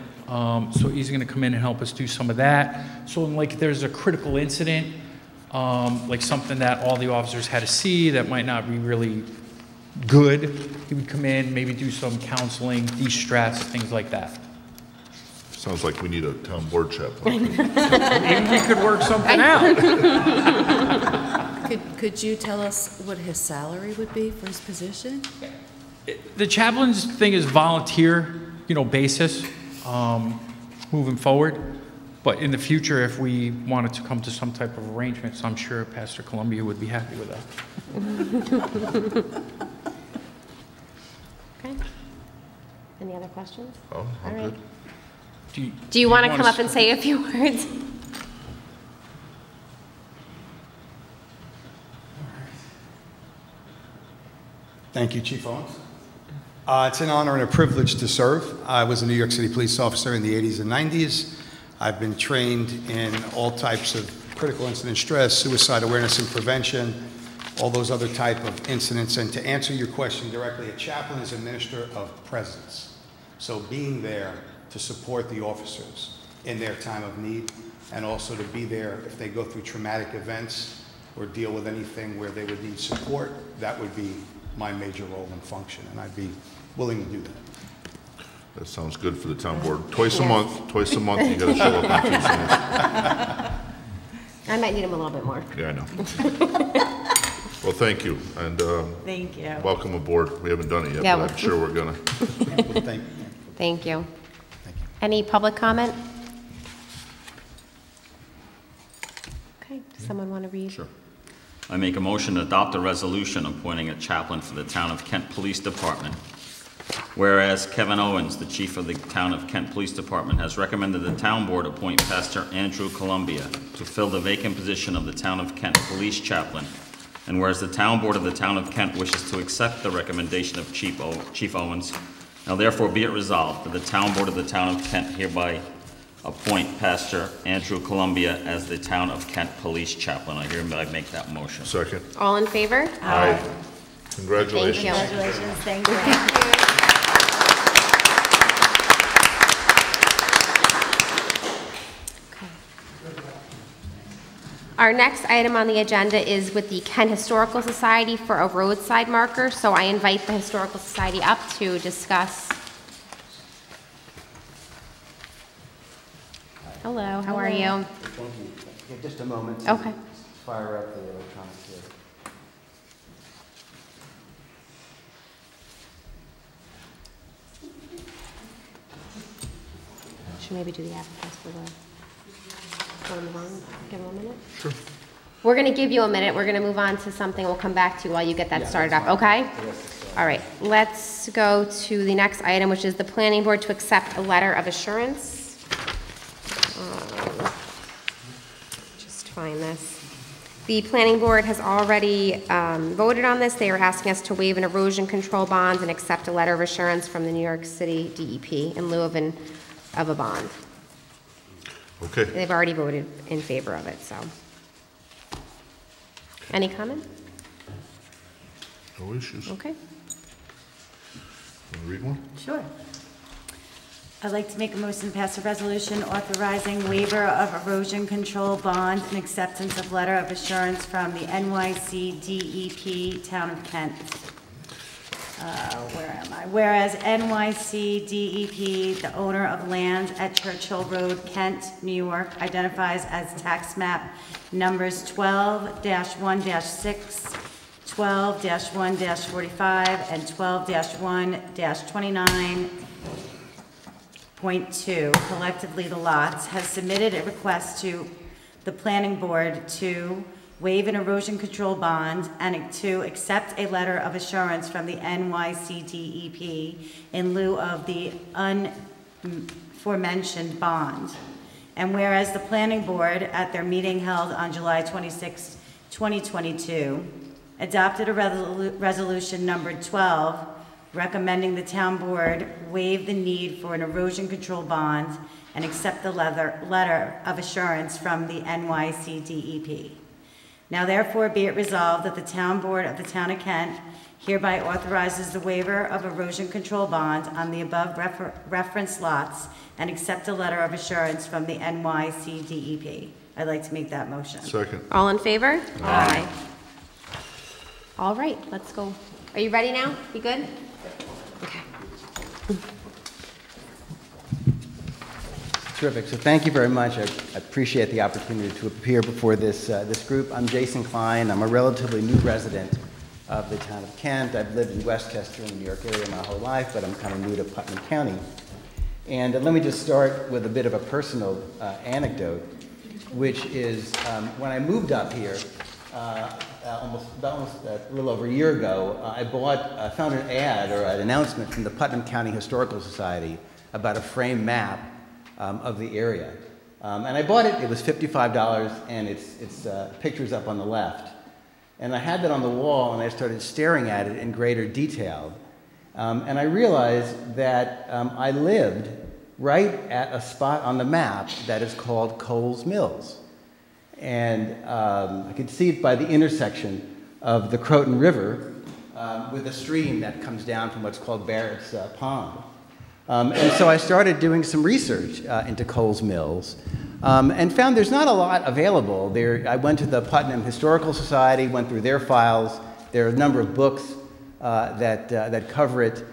So he's going to come in and help us do some of that. So like there's a critical incident, like something that all the officers had to see that might not be really good, he would come in, maybe do some counseling, de-stress, things like that. Sounds like we need a town board chaplain. Maybe we could work something out. Could you tell us what his salary would be for his position? The chaplain's thing is volunteer, basis, moving forward. But in the future, if we wanted to come to some type of arrangements, I'm sure Pastor Columbia would be happy with that. Okay. Any other questions? Oh, I'm All right. good. Do you want to come up and say a few words? Thank you, Chief Owens. It's an honor and a privilege to serve. I was a New York City police officer in the 80s and 90s. I've been trained in all types of critical incident stress, suicide awareness and prevention, all those other type of incidents. And to answer your question directly, a chaplain is a minister of presence. So being there to support the officers in their time of need, and also to be there if they go through traumatic events or deal with anything where they would need support, that would be my major role and function, and I'd be willing to do that. That sounds good for the town board. Twice a month, you gotta show up on Tuesdays. I might need him a little bit more. Yeah, I know. Well, thank you, and Thank you. welcome aboard. We haven't done it yet, Yeah, but I'm sure we're gonna. Thank you. Thank you. Any public comment? Okay, does someone want to read? Sure. I make a motion to adopt a resolution appointing a chaplain for the Town of Kent Police Department. Whereas Kevin Owens, the chief of the Town of Kent Police Department, has recommended the town board appoint Pastor Andrew Columbia to fill the vacant position of the Town of Kent Police Chaplain. And whereas the town board of the Town of Kent wishes to accept the recommendation of Chief Owens, now therefore be it resolved that the town board of the Town of Kent hereby appoint Pastor Andrew Columbia as the Town of Kent Police Chaplain. I hereby make that motion. Second. All in favor? Aye. Congratulations. Thank you. Congratulations. Thank you. Our next item on the agenda is with the Kent Historical Society for a roadside marker. So I invite the Historical Society up to discuss. Hello, how are you? Thank you. Give just a moment. Okay. Fire up the electronic here. Should maybe do the advertise for the. Want to move on? Give them a minute? Sure. We're going to give you a minute. We're going to move on to something we'll come back to while you get that started up, okay? All right, let's go to the next item, which is the planning board to accept a letter of assurance. Just find this. The planning board has already voted on this. They are asking us to waive an erosion control bond and accept a letter of assurance from the New York City DEP in lieu of a bond. Okay. They've already voted in favor of it, so. Any comment? No issues. Okay. Want to read one? Sure. I'd like to make a motion to pass a resolution authorizing waiver of erosion control bond and acceptance of letter of assurance from the NYC DEP, Town of Kent. Where am I? Whereas NYC DEP, the owner of land at Churchill Road, Kent, New York, identifies as tax map numbers 12-1-6 12-1-45 and 12-1-29.2, collectively the lots, has submitted a request to the planning board to waive an erosion control bond and to accept a letter of assurance from the NYCDEP in lieu of the aforementioned bond. And whereas the planning board, at their meeting held on July 26, 2022, adopted a resolution numbered 12, recommending the town board waive the need for an erosion control bond and accept the letter of assurance from the NYCDEP. Now therefore be it resolved that the town board of the town of Kent hereby authorizes the waiver of erosion control bond on the above referenced lots and accept a letter of assurance from the NYCDEP. I'd like to make that motion. Second. All in favor? Aye. All right, let's go. Are you ready now? You good? Okay. Terrific. So thank you very much. I appreciate the opportunity to appear before this group. I'm Jason Klein. I'm a relatively new resident of the town of Kent. I've lived in Westchester in the New York area my whole life, but I'm kind of new to Putnam County. And let me just start with a bit of a personal anecdote, which is when I moved up here, almost a little over a year ago, I found an ad or an announcement from the Putnam County Historical Society about a framed map of the area. And I bought it. It was $55, and it's pictures up on the left. And I had that on the wall, and I started staring at it in greater detail. And I realized that I lived right at a spot on the map that is called Coles Mills. And I could see it by the intersection of the Croton River with a stream that comes down from what's called Barrett's Pond. And so I started doing some research into Coles Mills and found there's not a lot available. I went to the Putnam Historical Society, went through their files. There are a number of books that cover it,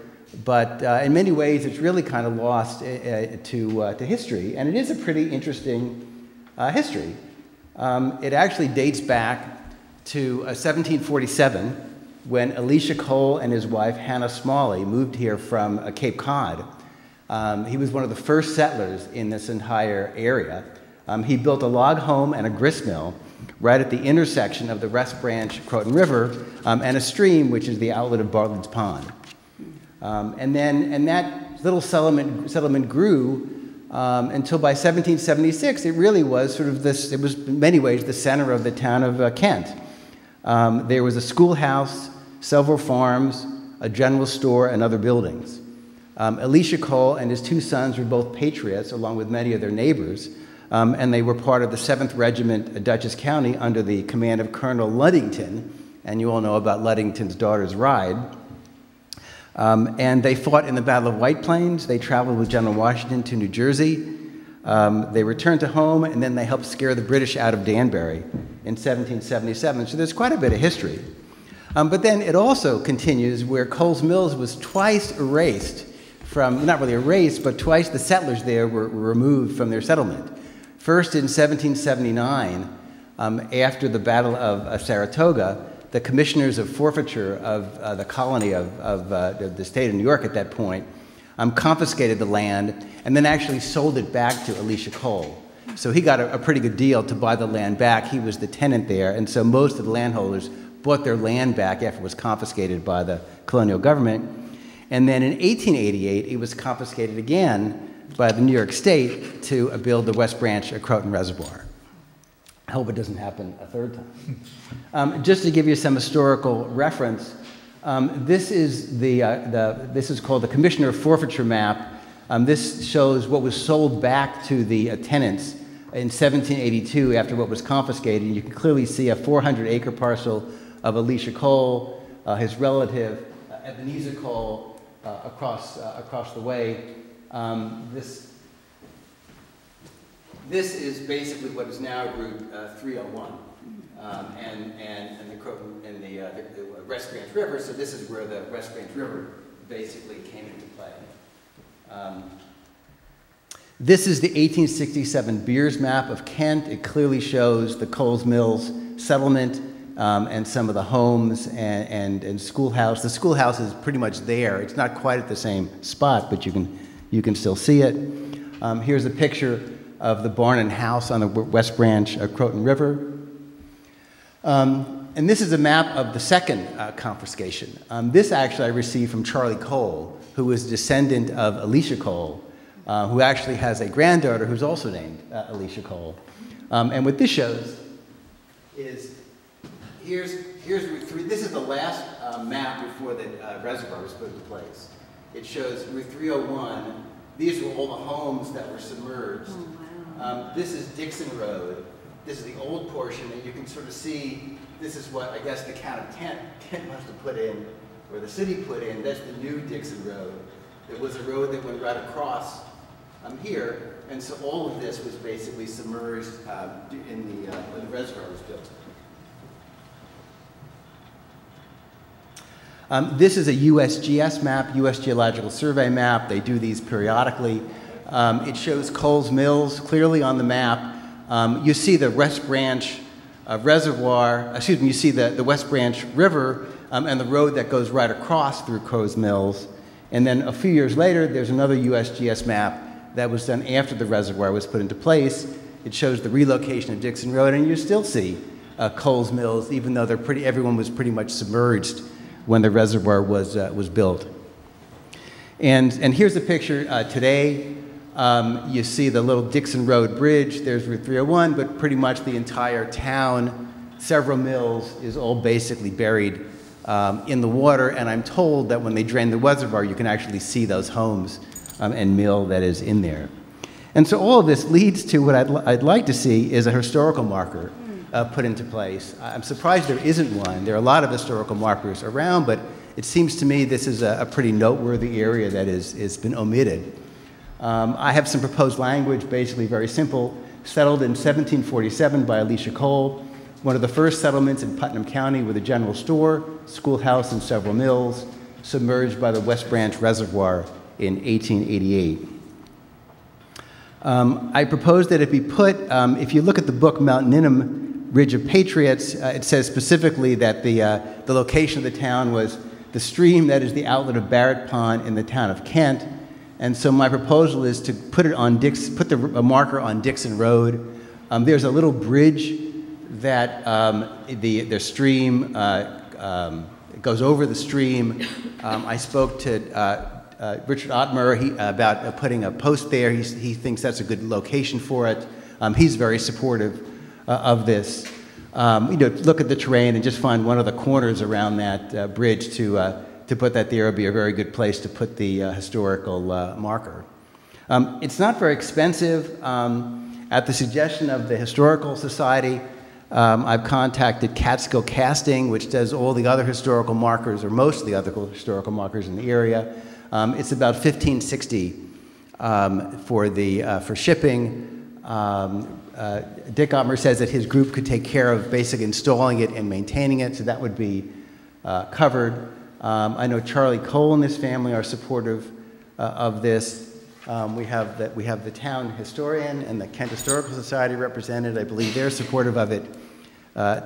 but in many ways it's really kind of lost to history, and it is a pretty interesting history. It actually dates back to 1747 when Elisha Cole and his wife Hannah Smalley moved here from Cape Cod. He was one of the first settlers in this entire area. He built a log home and a grist mill right at the intersection of the West Branch Croton River and a stream, which is the outlet of Bartlett's Pond. And that little settlement grew until by 1776, it really was sort of this, it was in many ways the center of the town of Kent. There was a schoolhouse, several farms, a general store, and other buildings. Elisha Cole and his two sons were both patriots, along with many of their neighbors, and they were part of the 7th Regiment, Dutchess County, under the command of Colonel Ludington, and you all know about Ludington's daughter's ride. And they fought in the Battle of White Plains. They traveled with General Washington to New Jersey. They returned to home, and then they helped scare the British out of Danbury in 1777. So there's quite a bit of history. But then it also continues where Coles Mills was twice erased from, not really erased, but twice the settlers there were removed from their settlement. First in 1779, after the Battle of Saratoga, the commissioners of forfeiture of the colony of the state of New York at that point confiscated the land and then actually sold it back to Elisha Cole. So he got a pretty good deal to buy the land back. He was the tenant there, and so most of the landholders bought their land back after it was confiscated by the colonial government. And then in 1888, it was confiscated again by the New York State to build the West Branch Croton Reservoir. I hope it doesn't happen a third time. Just to give you some historical reference, this is called the Commissioner of Forfeiture map. This shows what was sold back to the tenants in 1782 after what was confiscated. You can clearly see a 400-acre parcel of Elisha Cole, his relative Ebenezer Cole across the way. This is basically what is now Route 301 and the Croton and the West Branch River. So this is where the West Branch River basically came into play. This is the 1867 Beers map of Kent. It clearly shows the Coles Mills settlement and some of the homes and schoolhouse. The schoolhouse is pretty much there. It's not quite at the same spot, but you can still see it. Here's a picture of the barn and house on the West Branch of Croton River. And this is a map of the second confiscation. This actually I received from Charlie Cole, who was a descendant of Alicia Cole, who actually has a granddaughter who's also named Alicia Cole. And what this shows is, here's Route 3. This is the last map before the reservoir was put into place. It shows Route 301. These were all the homes that were submerged. Oh, wow. This is Dixon Road. This is the old portion, and you can sort of see this is what I guess the town of Kent must have put in, or the city put in. That's the new Dixon Road. It was a road that went right across here, and so all of this was basically submerged when the reservoir was built. This is a USGS map, U.S. Geological Survey map. They do these periodically. It shows Coles Mills clearly on the map. You see the West Branch reservoir, excuse me, you see the West Branch River and the road that goes right across through Coles Mills. And then a few years later, there's another USGS map that was done after the reservoir was put into place. It shows the relocation of Dixon Road, and you still see Coles Mills, even though everyone was pretty much submerged when the reservoir was built. And here's a picture today. You see the little Dixon Road Bridge. There's Route 301, but pretty much the entire town, several mills, is all basically buried in the water. And I'm told that when they drain the reservoir, you can actually see those homes and mill that is in there. And so all of this leads to what I'd like to see is a historical marker put into place. I'm surprised there isn't one. There are a lot of historical markers around, but it seems to me this is a pretty noteworthy area that has been omitted. I have some proposed language, basically very simple. Settled in 1747 by Alicia Cole, one of the first settlements in Putnam County with a general store, schoolhouse, and several mills, submerged by the West Branch Reservoir in 1888. I propose that it be put, if you look at the book Mount Ninum, Ridge of Patriots, it says specifically that the location of the town was the stream that is the outlet of Barrett Pond in the town of Kent. And so my proposal is to put it on a marker on Dixon Road. There's a little bridge that the stream goes over the stream. I spoke to Richard Ottmer about putting a post there. He thinks that's a good location for it. He's very supportive of this. Look at the terrain and just find one of the corners around that bridge to put that there would be a very good place to put the historical marker. It's not very expensive. At the suggestion of the Historical Society, I've contacted Catskill Casting, which does all the other historical markers, or most of the other historical markers in the area. It's about $15.60 for shipping. Dick Ottmer says that his group could take care of basically installing it and maintaining it, so that would be covered. I know Charlie Cole and his family are supportive of this. We have the town historian and the Kent Historical Society represented. I believe they're supportive of it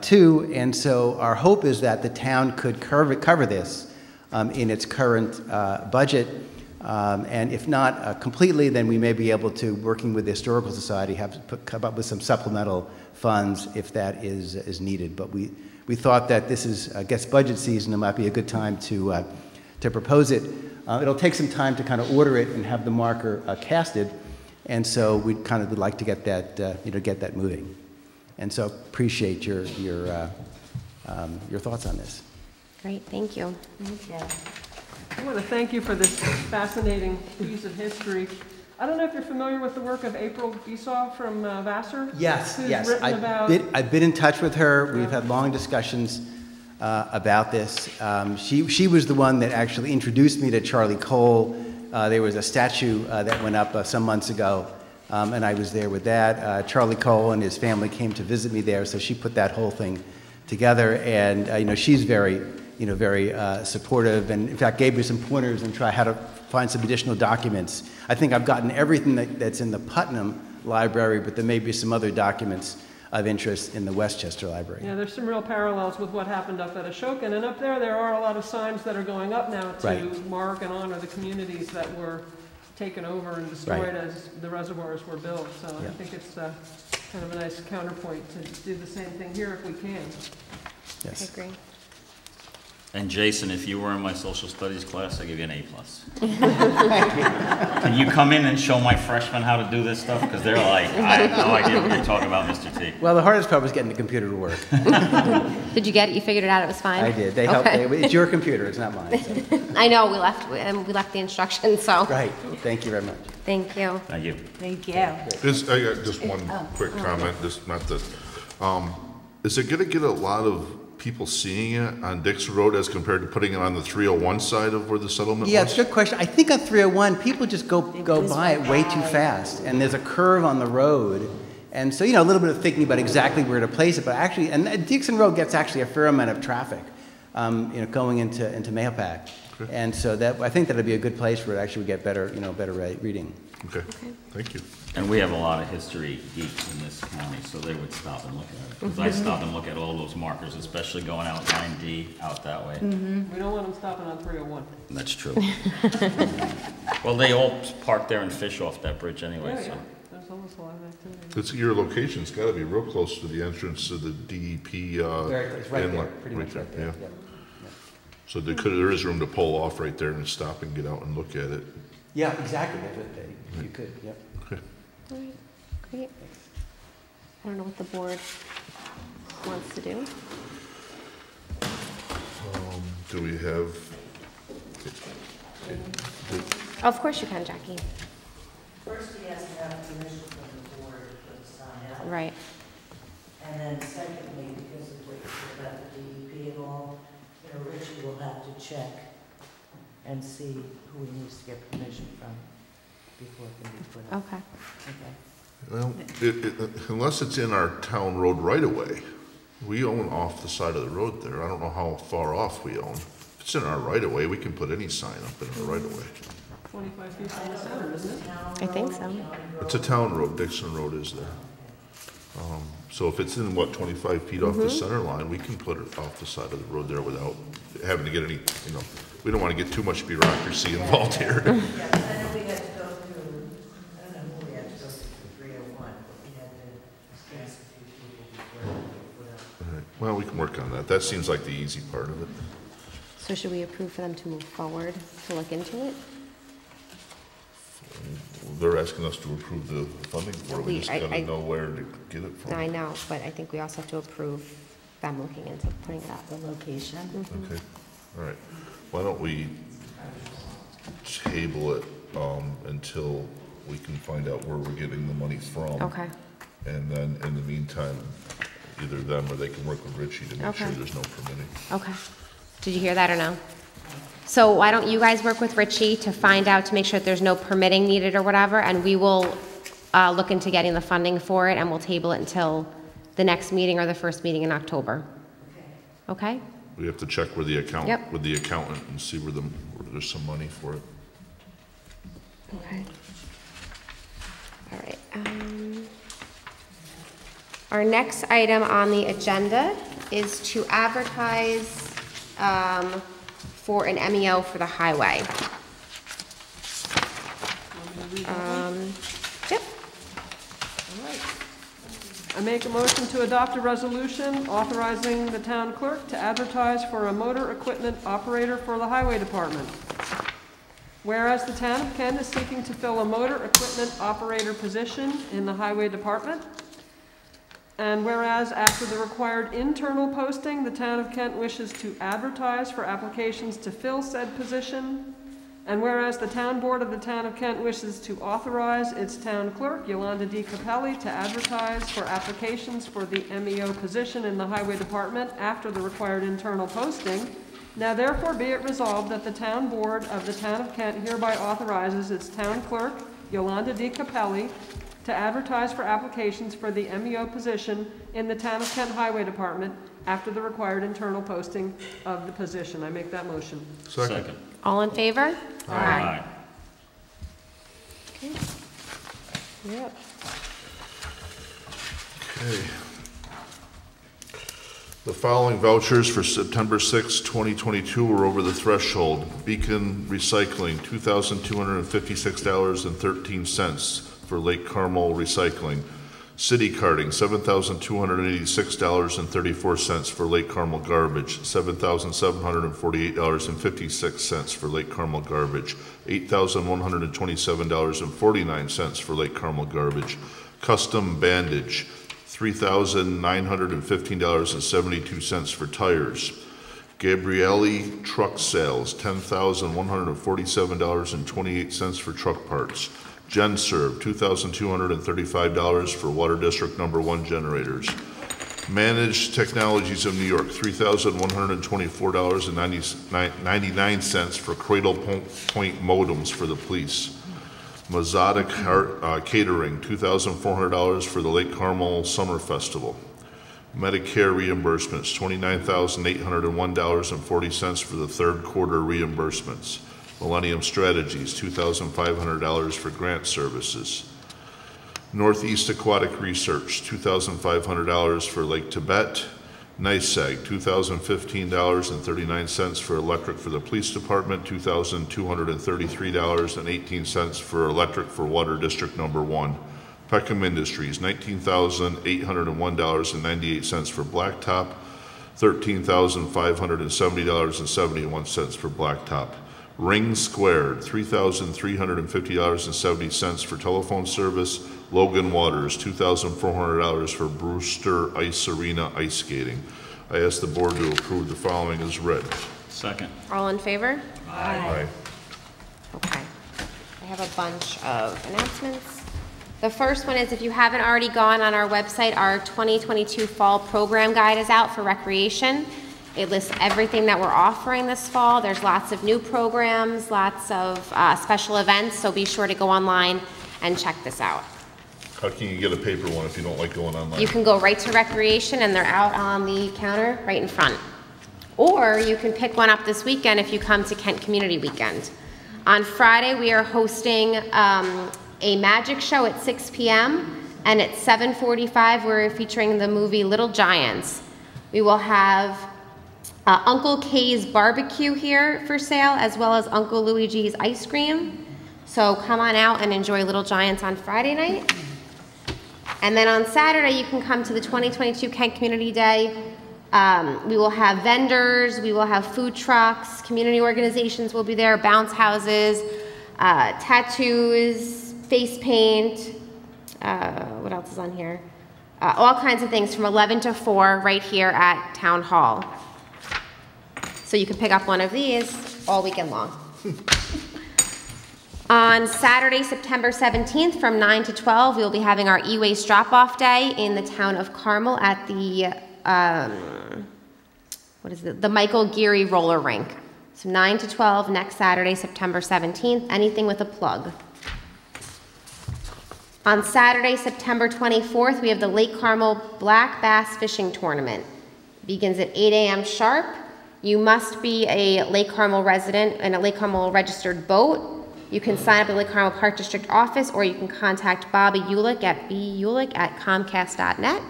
too. And so our hope is that the town could cover this in its current budget. And if not completely, then we may be able to, working with the Historical Society, come up with some supplemental funds if that is needed. But we thought that this is, I guess, budget season. It might be a good time to propose it. It'll take some time to kind of order it and have the marker casted, and so we kind of would like to get that, get that moving. And so appreciate your thoughts on this. Great, thank you. Thank you. I want to thank you for this fascinating piece of history. I don't know if you're familiar with the work of April Esau from Vassar. Yes, yes. I've been in touch with her. We've had long discussions about this. She was the one that actually introduced me to Charlie Cole. There was a statue that went up some months ago, and I was there with that. Charlie Cole and his family came to visit me there, so she put that whole thing together. And she's very supportive, and in fact gave me some pointers and try how to find some additional documents. I think I've gotten everything that's in the Putnam Library, but there may be some other documents of interest in the Westchester Library. Yeah, there's some real parallels with what happened up at Ashokan, and up there are a lot of signs that are going up now to Right. mark and honor the communities that were taken over and destroyed Right. as the reservoirs were built. So I Yeah. think it's kind of a nice counterpoint to do the same thing here if we can. Yes. I agree. And Jason, if you were in my social studies class, I'd give you an A+. Can you come in and show my freshmen how to do this stuff? Because they're like, I have no idea what you're talking about, Mr. T. Well, the hardest part was getting the computer to work. Did you get it? You figured it out? It was fine? I did. They helped. Okay. It's your computer. It's not mine. So. I know, we left the instructions, so. Right. Thank you very much. Thank you. Thank you. Thank you. I got just one quick comment, just not this. Is it gonna get a lot of people seeing it on Dixon Road as compared to putting it on the 301 side of where the settlement Yeah, was? it's a good question. I think on 301, people just go by it way too fast, and there's a curve on the road. And so, a little bit of thinking about exactly where to place it, but actually, and Dixon Road gets actually a fair amount of traffic, going into Mahopac. Okay. And so I think that'd be a good place where it actually would get better, better reading. Okay, thank you. And we have a lot of history geeks in this county, so they would stop and look at it. Because I stop and look at all those markers, especially going out 9D out that way. We don't want them stopping on 301. That's true. Well, they all park there and fish off that bridge anyway, Yeah, so. yeah. There's almost a lot of activity. It's, your location's gotta be real close to the entrance to the DEP, It's right there, inlet. pretty much right there. Yeah. Yeah. So there is room to pull off right there and stop and get out and look at it. Yeah, exactly. You could, yep. Okay. All right, great. I don't know what the board wants to do. Do we have? Of course you can, Jackie. First, he has to have permission from the board to put a sign out. Right. And then secondly, because of what you said about the DEP and all, Richie will have to check and see who he needs to get permission from before it can be put up. Okay. Okay. Well, unless it's in our town road right away, we own off the side of the road there. I don't know how far off we own. If it's in our right of way, we can put any sign up in our right of way. 25 feet from the center, isn't it? I think so. It's a town road, Dixon Road is there. So if it's in, 25 feet off the center line, we can put it off the side of the road there without having to get any, we don't want to get too much bureaucracy involved here. Yes, I know we had to go through, I don't know who we had to go through 301, but we had to ask a few people before we put up. All right. Well, we can work on that. That seems like the easy part of it. So should we approve for them to move forward to look into it? They're asking us to approve the funding for it. We just I gotta know where to get it from. I know, but I think we also have to approve them looking into putting it out. The location. Okay, all right. Why don't we table it until we can find out where we're getting the money from? Okay. And then, in the meantime, either them or they can work with Richie to make sure Okay. there's no permitting. Okay. Did you hear that or no? So why don't you guys work with Richie to find out, to make sure that there's no permitting needed or whatever, and we will look into getting the funding for it, and we'll table it until the next meeting or the first meeting in October. Okay? We have to check with the Yep. with the accountant and see where there's some money for it. Okay. All right. Our next item on the agenda is to advertise for an MEO for the highway. Yep. I make a motion to adopt a resolution authorizing the town clerk to advertise for a motor equipment operator for the highway department. Whereas the town of Kent is seeking to fill a motor equipment operator position in the highway department, and whereas after the required internal posting, the town of Kent wishes to advertise for applications to fill said position, and whereas the town board of the town of Kent wishes to authorize its town clerk, Yolanda D. Capelli, to advertise for applications for the MEO position in the highway department after the required internal posting, now therefore be it resolved that the town board of the town of Kent hereby authorizes its town clerk, Yolanda D. Capelli, to advertise for applications for the MEO position in the town of Kent Highway Department after the required internal posting of the position. I make that motion. Second. All in favor? Aye. Okay. Yep. Okay. The following vouchers for September 6, 2022 were over the threshold. Beacon Recycling, $2,256.13 for Lake Carmel Recycling. City Carting, $7,286.34 for Lake Carmel Garbage. $7,748.56 for Lake Carmel Garbage. $8,127.49 for Lake Carmel Garbage. Custom Bandage, $3,915.72 for tires. Gabrielli Truck Sales, $10,147.28 for truck parts. GenServe, $2,235 for Water District Number 1 generators. Managed Technologies of New York, $3,124.99 for Cradle Point modems for the police. Mazada Catering, $2,400 for the Lake Carmel Summer Festival. Medicare reimbursements, $29,801.40 for the third quarter reimbursements. Millennium Strategies, $2,500 for grant services. Northeast Aquatic Research, $2,500 for Lake Tibet. NYSEG, $2,015.39 for electric for the police department, $2,233.18 for electric for Water District Number 1. Peckham Industries, $19,801.98 for blacktop, $13,570.71 for blacktop. Ring Squared, $3,350.70 for telephone service. Logan Waters, $2,400 for Brewster Ice Arena ice skating. I ask the board to approve the following as read. Second. All in favor? Aye. Okay. I have a bunch of announcements. The first one is, if you haven't already gone on our website, our 2022 Fall Program Guide is out for recreation. It lists everything that we're offering this fall. There's lots of new programs, lots of special events, so be sure to go online and check this out. How can you get a paper one if you don't like going online? You can go right to recreation and they're out on the counter right in front. Or you can pick one up this weekend if you come to Kent Community Weekend. On Friday, we are hosting a magic show at 6 p.m. and at 7:45, we're featuring the movie Little Giants. We will have Uncle Kay's Barbecue here for sale, as well as Uncle Luigi's Ice Cream. So come on out and enjoy Little Giants on Friday night. And then on Saturday, you can come to the 2022 Kent Community Day. We will have vendors, we will have food trucks, community organizations will be there, bounce houses, tattoos, face paint, what else is on here? All kinds of things from 11 to 4 right here at Town Hall. So you can pick up one of these all weekend long. On Saturday, September 17th from 9 to 12, we'll be having our e-waste drop-off day in the town of Carmel at the, the Michael Geary roller rink. So 9 to 12 next Saturday, September 17th, anything with a plug. On Saturday, September 24th, we have the Lake Carmel Black Bass Fishing Tournament. It begins at 8 a.m. sharp. You must be a Lake Carmel resident and a Lake Carmel registered boat. You can sign up at the Lake Carmel Park District office, or you can contact Bobby Ulick at bulick@comcast.net.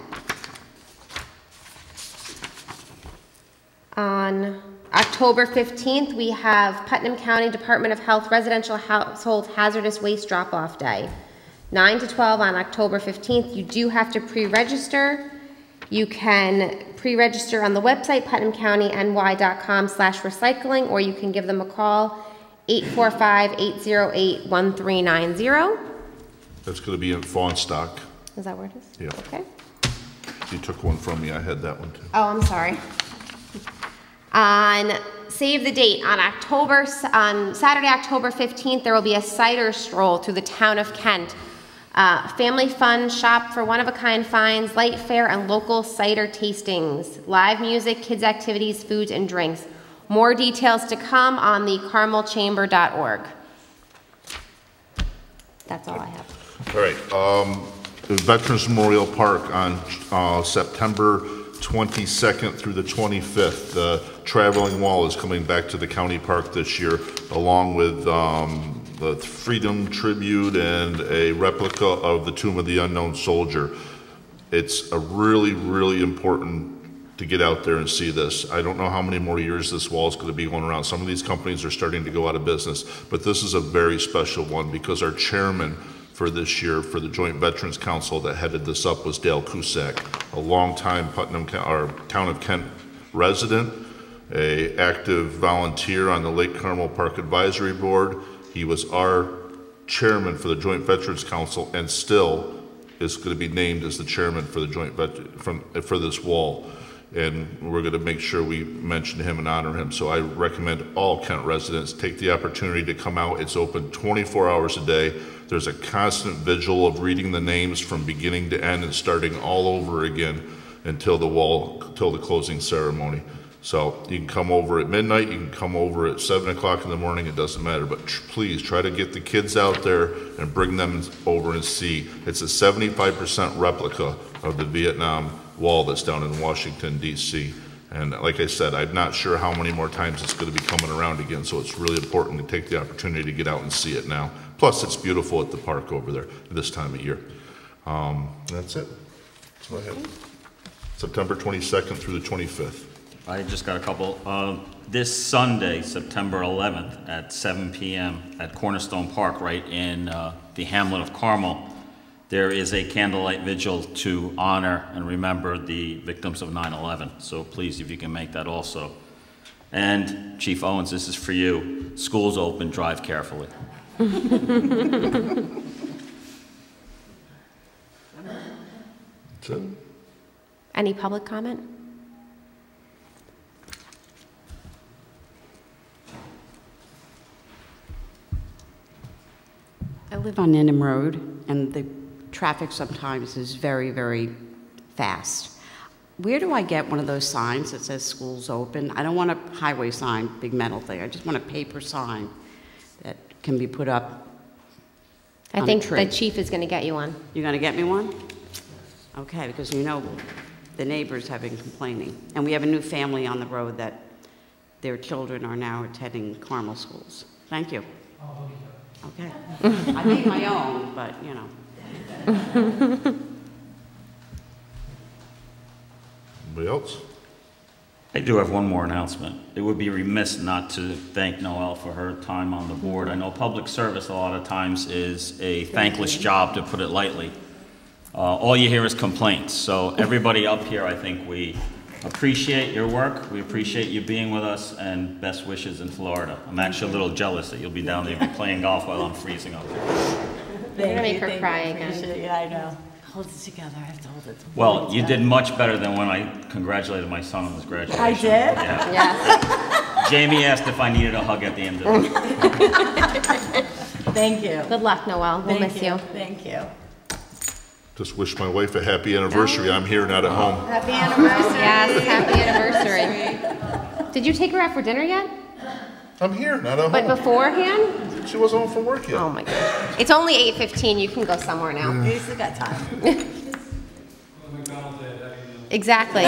On October 15th, we have Putnam County Department of Health Residential Household Hazardous Waste Drop-Off Day. 9 to 12 on October 15th. You do have to pre-register. You can pre-register on the website, putnamcountiny.com/recycling, or you can give them a call, 845-808-1390. That's going to be in Fawnstock. Is that where it is? Yeah. Okay. You took one from me. I had that one too. Oh, I'm sorry. On save the date, on Saturday, October 15th, there will be a cider stroll through the town of Kent. Family fun, shop for one-of-a-kind finds, light fare, and local cider tastings. Live music, kids' activities, foods, and drinks. More details to come on the carmelchamber.org. That's all I have. All right. The Veterans Memorial Park on September 22nd through the 25th. The traveling wall is coming back to the county park this year, along with the Freedom Tribute and a replica of the Tomb of the Unknown Soldier. It's a really, really important to get out there and see this. I don't know how many more years this wall is going to be going around. Some of these companies are starting to go out of business, but this is a very special one because our chairman for this year for the Joint Veterans Council that headed this up was Dale Cusack, a longtime Town of Kent resident, a active volunteer on the Lake Carmel Park Advisory Board. He was our chairman for the Joint Veterans Council and still is going to be named as the chairman for the for this wall. And we're going to make sure we mention him and honor him. So I recommend all Kent residents take the opportunity to come out. It's open 24 hours a day. There's a constant vigil of reading the names from beginning to end and starting all over again until the closing ceremony. So you can come over at midnight, you can come over at 7 o'clock in the morning, it doesn't matter, but please try to get the kids out there and bring them over and see. It's a 75% replica of the Vietnam Wall that's down in Washington, D.C. And like I said, I'm not sure how many more times it's going to be coming around again, so it's really important to take the opportunity to get out and see it now. Plus, it's beautiful at the park over there this time of year. That's it. That's what I have. September 22nd through the 25th. I just got a couple. This Sunday, September 11th at 7 p.m. at Cornerstone Park, right in the hamlet of Carmel, there is a candlelight vigil to honor and remember the victims of 9/11. So please, if you can make that also. And Chief Owens, this is for you. School's open, drive carefully. That's it. Any public comment? I live on Inham Road, and the traffic sometimes is very, very fast. Where do I get one of those signs that says school's open? I don't want a highway sign, big metal thing. I just want a paper sign that can be put up I on think a tree. the chief is going to get you one. You're going to get me one? Okay, because you know the neighbors have been complaining. And we have a new family on the road that their children are now attending Carmel schools. Thank you. Okay. I made my own, but, you know. Anybody else? I do have one more announcement. It would be remiss not to thank Noelle for her time on the board. I know public service a lot of times is a thankless job, to put it lightly. All you hear is complaints. So everybody up here, I think we appreciate your work. We appreciate you being with us, and best wishes in Florida. I'm actually a little jealous that you'll be down there playing golf while I'm freezing up here. You're going to make her cry again. Yeah, I know. Hold it together. I have to hold it. Well, you did much better than when I congratulated my son on his graduation. I did? Yeah. Yes. Jamie asked if I needed a hug at the end of it. Thank you. Good luck, Noelle. We'll miss you. Thank you. Just wish my wife a happy anniversary. I'm here, not at home. Happy anniversary. Yes, happy anniversary. Did you take her out for dinner yet? I'm here, not at home. But beforehand? She wasn't home from work yet. Oh my God. It's only 8:15. You can go somewhere now. You still got time. Exactly.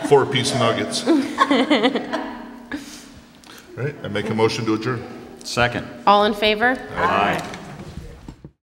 4-piece nuggets. All right, I make a motion to adjourn. Second. All in favor? Aye.